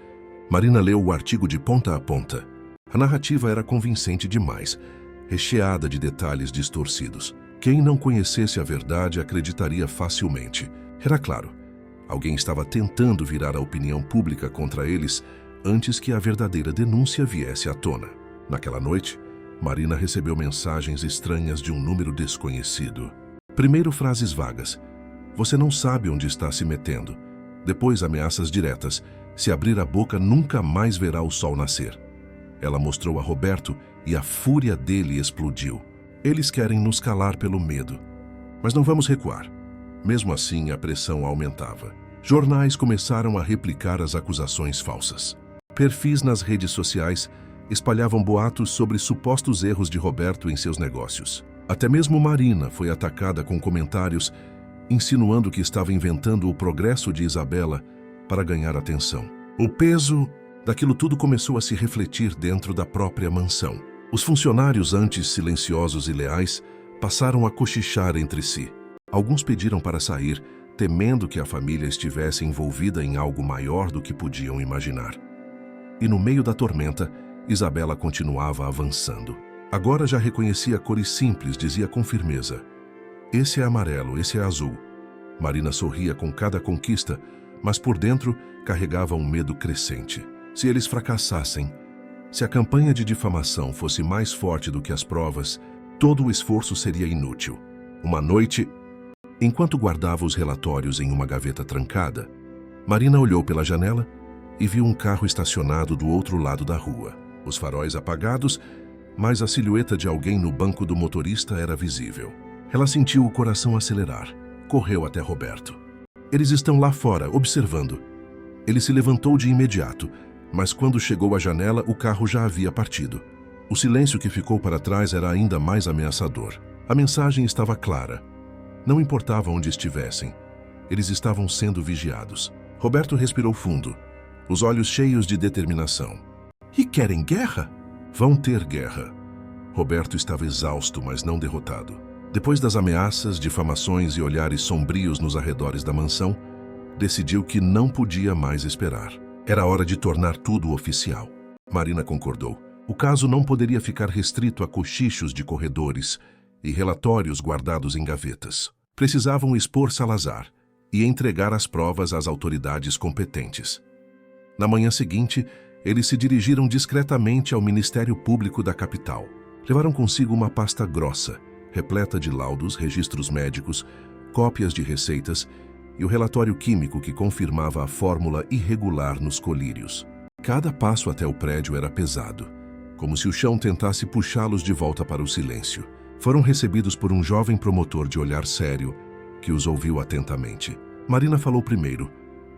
Marina leu o artigo de ponta a ponta. A narrativa era convincente demais, recheada de detalhes distorcidos. Quem não conhecesse a verdade acreditaria facilmente. Era claro, alguém estava tentando virar a opinião pública contra eles antes que a verdadeira denúncia viesse à tona. Naquela noite, Marina recebeu mensagens estranhas de um número desconhecido. Primeiro, frases vagas: "Você não sabe onde está se metendo." Depois, ameaças diretas: "Se abrir a boca, nunca mais verá o sol nascer." Ela mostrou a Roberto e a fúria dele explodiu. "Eles querem nos calar pelo medo. Mas não vamos recuar." Mesmo assim, a pressão aumentava. Jornais começaram a replicar as acusações falsas. Perfis nas redes sociais espalhavam boatos sobre supostos erros de Roberto em seus negócios. Até mesmo Marina foi atacada com comentários insinuando que estava inventando o progresso de Isabela para ganhar atenção. O peso daquilo tudo começou a se refletir dentro da própria mansão. Os funcionários, antes silenciosos e leais, passaram a cochichar entre si. Alguns pediram para sair, temendo que a família estivesse envolvida em algo maior do que podiam imaginar. E no meio da tormenta, Isabela continuava avançando. Agora já reconhecia cores simples, dizia com firmeza: "Esse é amarelo, esse é azul." Marina sorria com cada conquista, mas por dentro carregava um medo crescente. Se eles fracassassem, se a campanha de difamação fosse mais forte do que as provas, todo o esforço seria inútil. Uma noite, enquanto guardava os relatórios em uma gaveta trancada, Marina olhou pela janela e viu um carro estacionado do outro lado da rua. Os faróis apagados, mas a silhueta de alguém no banco do motorista era visível. Ela sentiu o coração acelerar. Correu até Roberto. Eles estão lá fora, observando. Ele se levantou de imediato, mas quando chegou à janela, o carro já havia partido. O silêncio que ficou para trás era ainda mais ameaçador. A mensagem estava clara. Não importava onde estivessem. Eles estavam sendo vigiados. Roberto respirou fundo, os olhos cheios de determinação. E querem guerra? Vão ter guerra. Roberto estava exausto, mas não derrotado. Depois das ameaças, difamações e olhares sombrios nos arredores da mansão, decidiu que não podia mais esperar. Era hora de tornar tudo oficial. Marina concordou. O caso não poderia ficar restrito a cochichos de corredores e relatórios guardados em gavetas. Precisavam expor Salazar e entregar as provas às autoridades competentes. Na manhã seguinte, eles se dirigiram discretamente ao Ministério Público da capital. Levaram consigo uma pasta grossa, repleta de laudos, registros médicos, cópias de receitas e o relatório químico que confirmava a fórmula irregular nos colírios. Cada passo até o prédio era pesado, como se o chão tentasse puxá-los de volta para o silêncio. Foram recebidos por um jovem promotor de olhar sério, que os ouviu atentamente. Marina falou primeiro,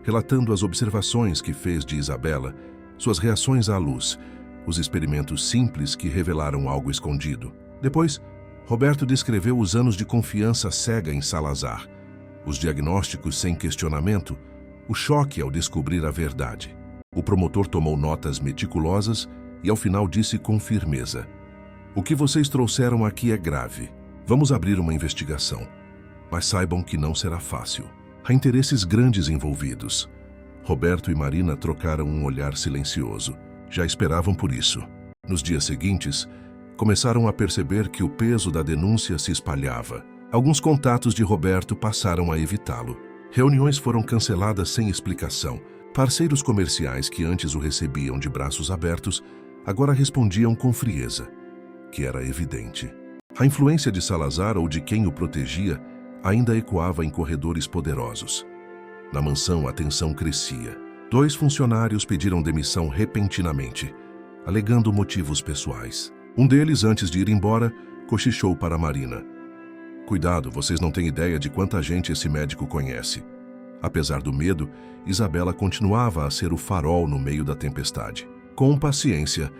relatando as observações que fez de Isabela, suas reações à luz, os experimentos simples que revelaram algo escondido. Depois, Roberto descreveu os anos de confiança cega em Salazar, os diagnósticos sem questionamento, o choque ao descobrir a verdade. O promotor tomou notas meticulosas e ao final disse com firmeza: "O que vocês trouxeram aqui é grave. Vamos abrir uma investigação. Mas saibam que não será fácil. Há interesses grandes envolvidos." Roberto e Marina trocaram um olhar silencioso. Já esperavam por isso. Nos dias seguintes, começaram a perceber que o peso da denúncia se espalhava. Alguns contatos de Roberto passaram a evitá-lo. Reuniões foram canceladas sem explicação. Parceiros comerciais que antes o recebiam de braços abertos, agora respondiam com frieza, que era evidente. A influência de Salazar ou de quem o protegia ainda ecoava em corredores poderosos. Na mansão, a tensão crescia. 2 funcionários pediram demissão repentinamente, alegando motivos pessoais. Um deles, antes de ir embora, cochichou para Marina: "Cuidado, vocês não têm ideia de quanta gente esse médico conhece." Apesar do medo, Isabela continuava a ser o farol no meio da tempestade. Com paciência,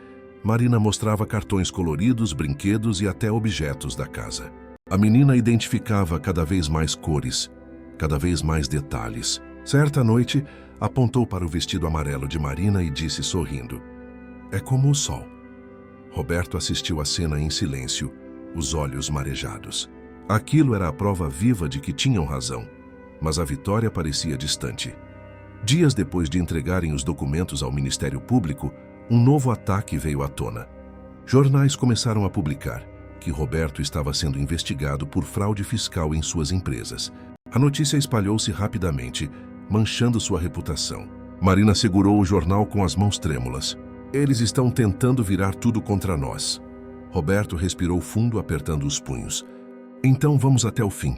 Marina mostrava cartões coloridos, brinquedos e até objetos da casa. A menina identificava cada vez mais cores, cada vez mais detalhes. Certa noite, apontou para o vestido amarelo de Marina e disse sorrindo: "É como o sol." Roberto assistiu à cena em silêncio, os olhos marejados. Aquilo era a prova viva de que tinham razão, mas a vitória parecia distante. Dias depois de entregarem os documentos ao Ministério Público, um novo ataque veio à tona. Jornais começaram a publicar que Roberto estava sendo investigado por fraude fiscal em suas empresas. A notícia espalhou-se rapidamente, manchando sua reputação. Marina segurou o jornal com as mãos trêmulas. "Eles estão tentando virar tudo contra nós." Roberto respirou fundo, apertando os punhos. "Então vamos até o fim.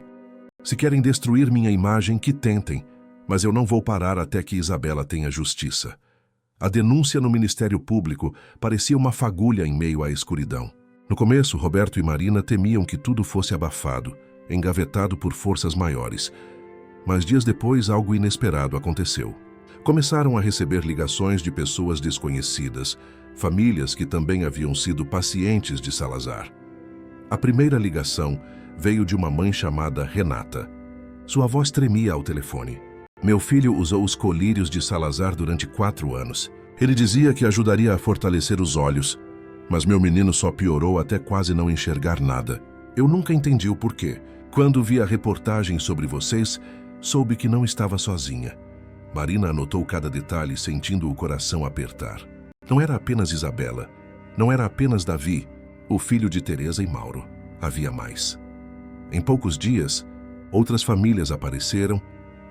Se querem destruir minha imagem, que tentem, mas eu não vou parar até que Isabela tenha justiça." A denúncia no Ministério Público parecia uma fagulha em meio à escuridão. No começo, Roberto e Marina temiam que tudo fosse abafado, engavetado por forças maiores. Mas dias depois, algo inesperado aconteceu. Começaram a receber ligações de pessoas desconhecidas, famílias que também haviam sido pacientes de Salazar. A primeira ligação veio de uma mãe chamada Renata. Sua voz tremia ao telefone. "Meu filho usou os colírios de Salazar durante 4 anos. Ele dizia que ajudaria a fortalecer os olhos, mas meu menino só piorou até quase não enxergar nada. Eu nunca entendi o porquê. Quando vi a reportagem sobre vocês, soube que não estava sozinha." Marina anotou cada detalhe, sentindo o coração apertar. Não era apenas Isabela, não era apenas Davi, o filho de Teresa e Mauro. Havia mais. Em poucos dias, outras famílias apareceram,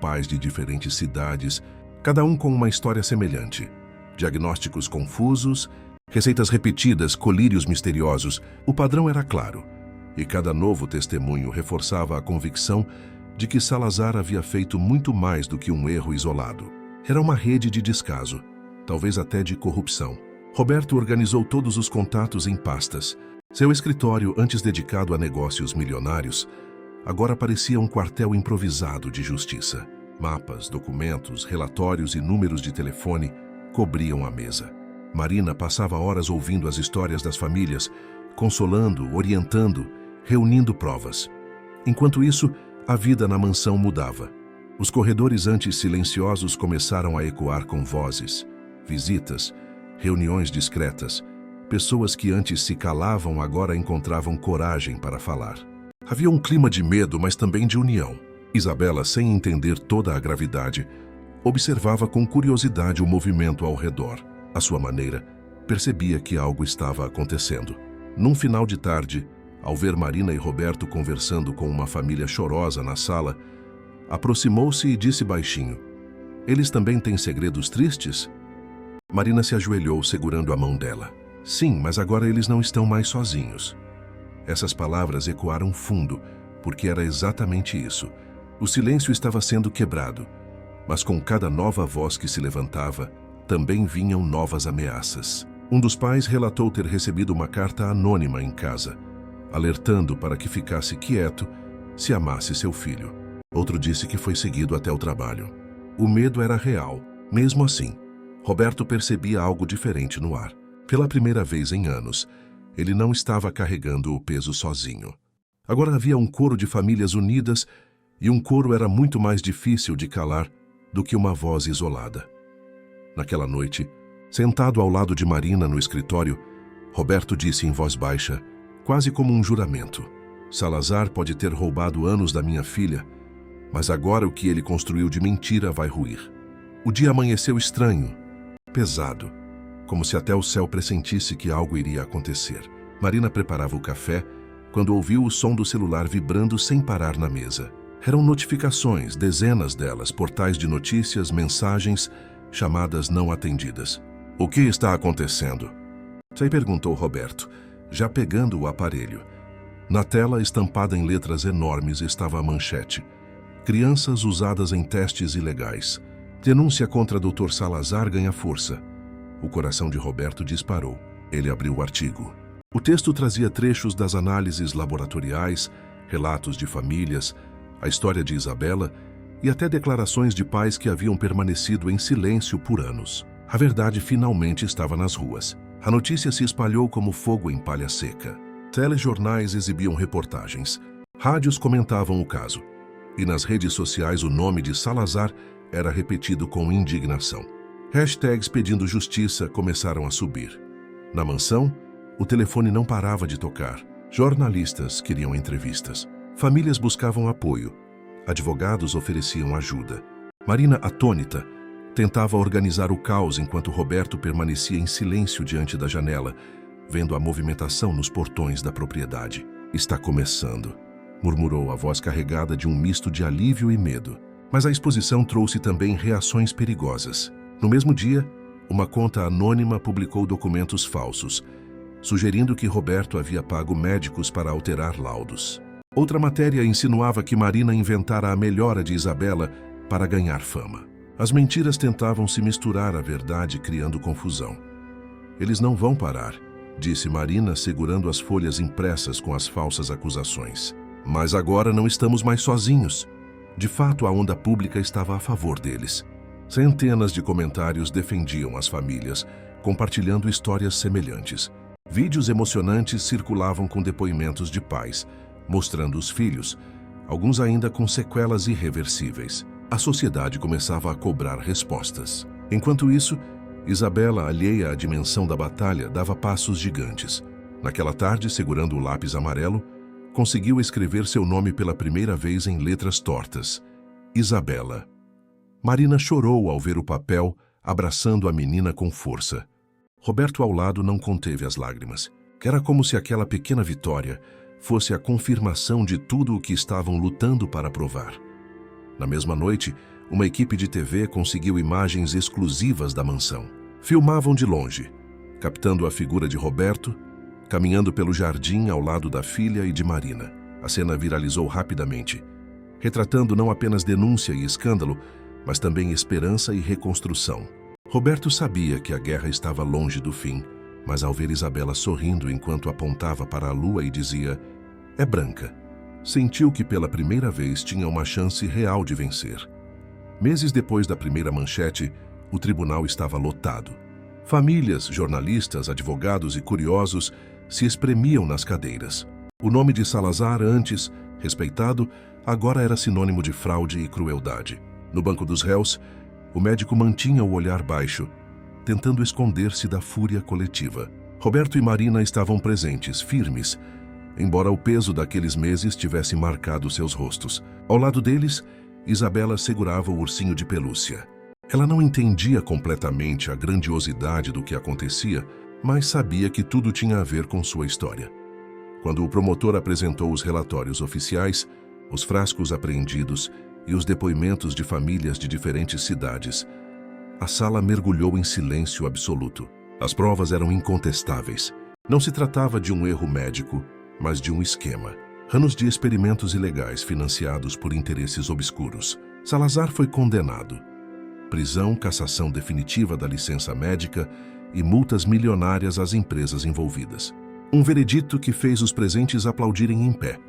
pais de diferentes cidades, cada um com uma história semelhante. Diagnósticos confusos, receitas repetidas, colírios misteriosos. O padrão era claro, e cada novo testemunho reforçava a convicção de que Salazar havia feito muito mais do que um erro isolado. Era uma rede de descaso, talvez até de corrupção. Roberto organizou todos os contatos em pastas. Seu escritório, antes dedicado a negócios milionários, agora parecia um quartel improvisado de justiça. Mapas, documentos, relatórios e números de telefone cobriam a mesa. Marina passava horas ouvindo as histórias das famílias, consolando, orientando, reunindo provas. Enquanto isso, a vida na mansão mudava. Os corredores antes silenciosos começaram a ecoar com vozes, visitas, reuniões discretas. Pessoas que antes se calavam agora encontravam coragem para falar. Havia um clima de medo, mas também de união. Isabela, sem entender toda a gravidade, observava com curiosidade o movimento ao redor. À sua maneira, percebia que algo estava acontecendo. Num final de tarde, ao ver Marina e Roberto conversando com uma família chorosa na sala, aproximou-se e disse baixinho: "Eles também têm segredos tristes?" Marina se ajoelhou segurando a mão dela. "Sim, mas agora eles não estão mais sozinhos." Essas palavras ecoaram fundo, porque era exatamente isso. O silêncio estava sendo quebrado, mas com cada nova voz que se levantava, também vinham novas ameaças. Um dos pais relatou ter recebido uma carta anônima em casa, alertando para que ficasse quieto se amasse seu filho. Outro disse que foi seguido até o trabalho. O medo era real. Mesmo assim, Roberto percebia algo diferente no ar. Pela primeira vez em anos, ele não estava carregando o peso sozinho. Agora havia um coro de famílias unidas, e um coro era muito mais difícil de calar do que uma voz isolada. Naquela noite, sentado ao lado de Marina no escritório, Roberto disse em voz baixa, quase como um juramento: "Salazar pode ter roubado anos da minha filha, mas agora o que ele construiu de mentira vai ruir." O dia amanheceu estranho, pesado, como se até o céu pressentisse que algo iria acontecer. Marina preparava o café quando ouviu o som do celular vibrando sem parar na mesa. Eram notificações, dezenas delas, portais de notícias, mensagens, chamadas não atendidas. "O que está acontecendo?" Sei, perguntou Roberto, já pegando o aparelho. Na tela, estampada em letras enormes, estava a manchete: "Crianças usadas em testes ilegais. Denúncia contra Dr. Salazar ganha força." O coração de Roberto disparou. Ele abriu o artigo. O texto trazia trechos das análises laboratoriais, relatos de famílias, a história de Isabela e até declarações de pais que haviam permanecido em silêncio por anos. A verdade finalmente estava nas ruas. A notícia se espalhou como fogo em palha seca. Telejornais exibiam reportagens. Rádios comentavam o caso. E nas redes sociais o nome de Salazar era repetido com indignação. Hashtags pedindo justiça começaram a subir. Na mansão, o telefone não parava de tocar. Jornalistas queriam entrevistas. Famílias buscavam apoio. Advogados ofereciam ajuda. Marina, atônita, tentava organizar o caos enquanto Roberto permanecia em silêncio diante da janela, vendo a movimentação nos portões da propriedade. "Está começando", murmurou a voz carregada de um misto de alívio e medo. Mas a exposição trouxe também reações perigosas. No mesmo dia, uma conta anônima publicou documentos falsos, sugerindo que Roberto havia pago médicos para alterar laudos. Outra matéria insinuava que Marina inventara a melhora de Isabela para ganhar fama. As mentiras tentavam se misturar à verdade, criando confusão. "Eles não vão parar", disse Marina, segurando as folhas impressas com as falsas acusações. "Mas agora não estamos mais sozinhos." De fato, a onda pública estava a favor deles. Centenas de comentários defendiam as famílias, compartilhando histórias semelhantes. Vídeos emocionantes circulavam com depoimentos de pais, mostrando os filhos, alguns ainda com sequelas irreversíveis. A sociedade começava a cobrar respostas. Enquanto isso, Isabela, alheia à dimensão da batalha, dava passos gigantes. Naquela tarde, segurando o lápis amarelo, conseguiu escrever seu nome pela primeira vez em letras tortas: Isabela. Marina chorou ao ver o papel, abraçando a menina com força. Roberto ao lado não conteve as lágrimas. Era como se aquela pequena vitória fosse a confirmação de tudo o que estavam lutando para provar. Na mesma noite, uma equipe de TV conseguiu imagens exclusivas da mansão. Filmavam de longe, captando a figura de Roberto, caminhando pelo jardim ao lado da filha e de Marina. A cena viralizou rapidamente, retratando não apenas denúncia e escândalo, mas também esperança e reconstrução. Roberto sabia que a guerra estava longe do fim, mas ao ver Isabela sorrindo enquanto apontava para a lua e dizia, "É branca", sentiu que pela primeira vez tinha uma chance real de vencer. Meses depois da primeira manchete, o tribunal estava lotado. Famílias, jornalistas, advogados e curiosos se espremiam nas cadeiras. O nome de Salazar, antes respeitado, agora era sinônimo de fraude e crueldade. No banco dos réus, o médico mantinha o olhar baixo, tentando esconder-se da fúria coletiva. Roberto e Marina estavam presentes, firmes, embora o peso daqueles meses tivesse marcado seus rostos. Ao lado deles, Isabela segurava o ursinho de pelúcia. Ela não entendia completamente a grandiosidade do que acontecia, mas sabia que tudo tinha a ver com sua história. Quando o promotor apresentou os relatórios oficiais, os frascos apreendidos e os depoimentos de famílias de diferentes cidades, a sala mergulhou em silêncio absoluto. As provas eram incontestáveis. Não se tratava de um erro médico, mas de um esquema. Anos de experimentos ilegais financiados por interesses obscuros. Salazar foi condenado. Prisão, cassação definitiva da licença médica e multas milionárias às empresas envolvidas. Um veredito que fez os presentes aplaudirem em pé.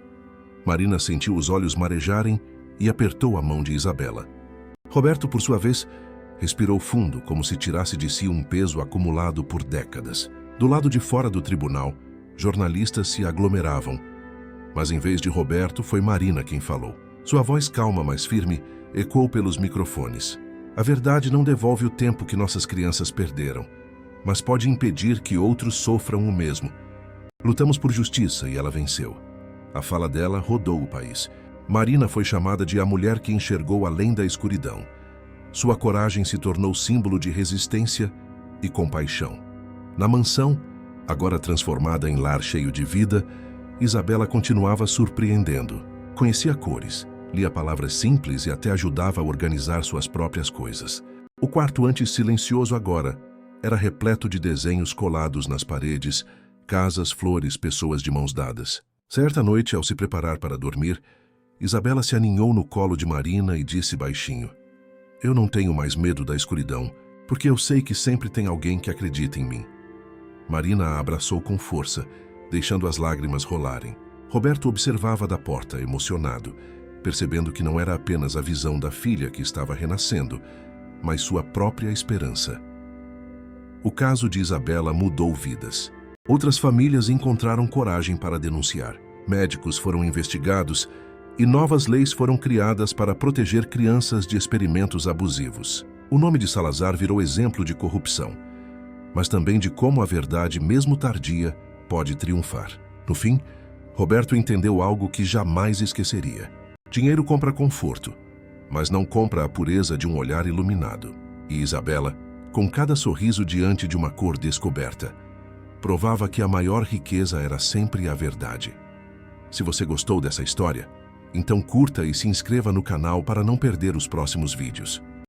Marina sentiu os olhos marejarem e apertou a mão de Isabela. Roberto, por sua vez, respirou fundo, como se tirasse de si um peso acumulado por décadas. Do lado de fora do tribunal, jornalistas se aglomeravam. Mas em vez de Roberto, foi Marina quem falou. Sua voz calma, mas firme, ecoou pelos microfones. A verdade não devolve o tempo que nossas crianças perderam, mas pode impedir que outros sofram o mesmo. Lutamos por justiça e ela venceu. A fala dela rodou o país. Marina foi chamada de a mulher que enxergou além da escuridão. Sua coragem se tornou símbolo de resistência e compaixão. Na mansão, agora transformada em lar cheio de vida, Isabela continuava surpreendendo. Conhecia cores, lia palavras simples e até ajudava a organizar suas próprias coisas. O quarto, antes silencioso agora, era repleto de desenhos colados nas paredes, casas, flores, pessoas de mãos dadas. Certa noite, ao se preparar para dormir, Isabela se aninhou no colo de Marina e disse baixinho, "Eu não tenho mais medo da escuridão, porque eu sei que sempre tem alguém que acredita em mim." Marina a abraçou com força, deixando as lágrimas rolarem. Roberto observava da porta, emocionado, percebendo que não era apenas a visão da filha que estava renascendo, mas sua própria esperança. O caso de Isabela mudou vidas. Outras famílias encontraram coragem para denunciar. Médicos foram investigados e novas leis foram criadas para proteger crianças de experimentos abusivos. O nome de Salazar virou exemplo de corrupção, mas também de como a verdade, mesmo tardia, pode triunfar. No fim, Roberto entendeu algo que jamais esqueceria. Dinheiro compra conforto, mas não compra a pureza de um olhar iluminado. E Isabela, com cada sorriso diante de uma cor descoberta, provava que a maior riqueza era sempre a verdade. Se você gostou dessa história, então curta e se inscreva no canal para não perder os próximos vídeos.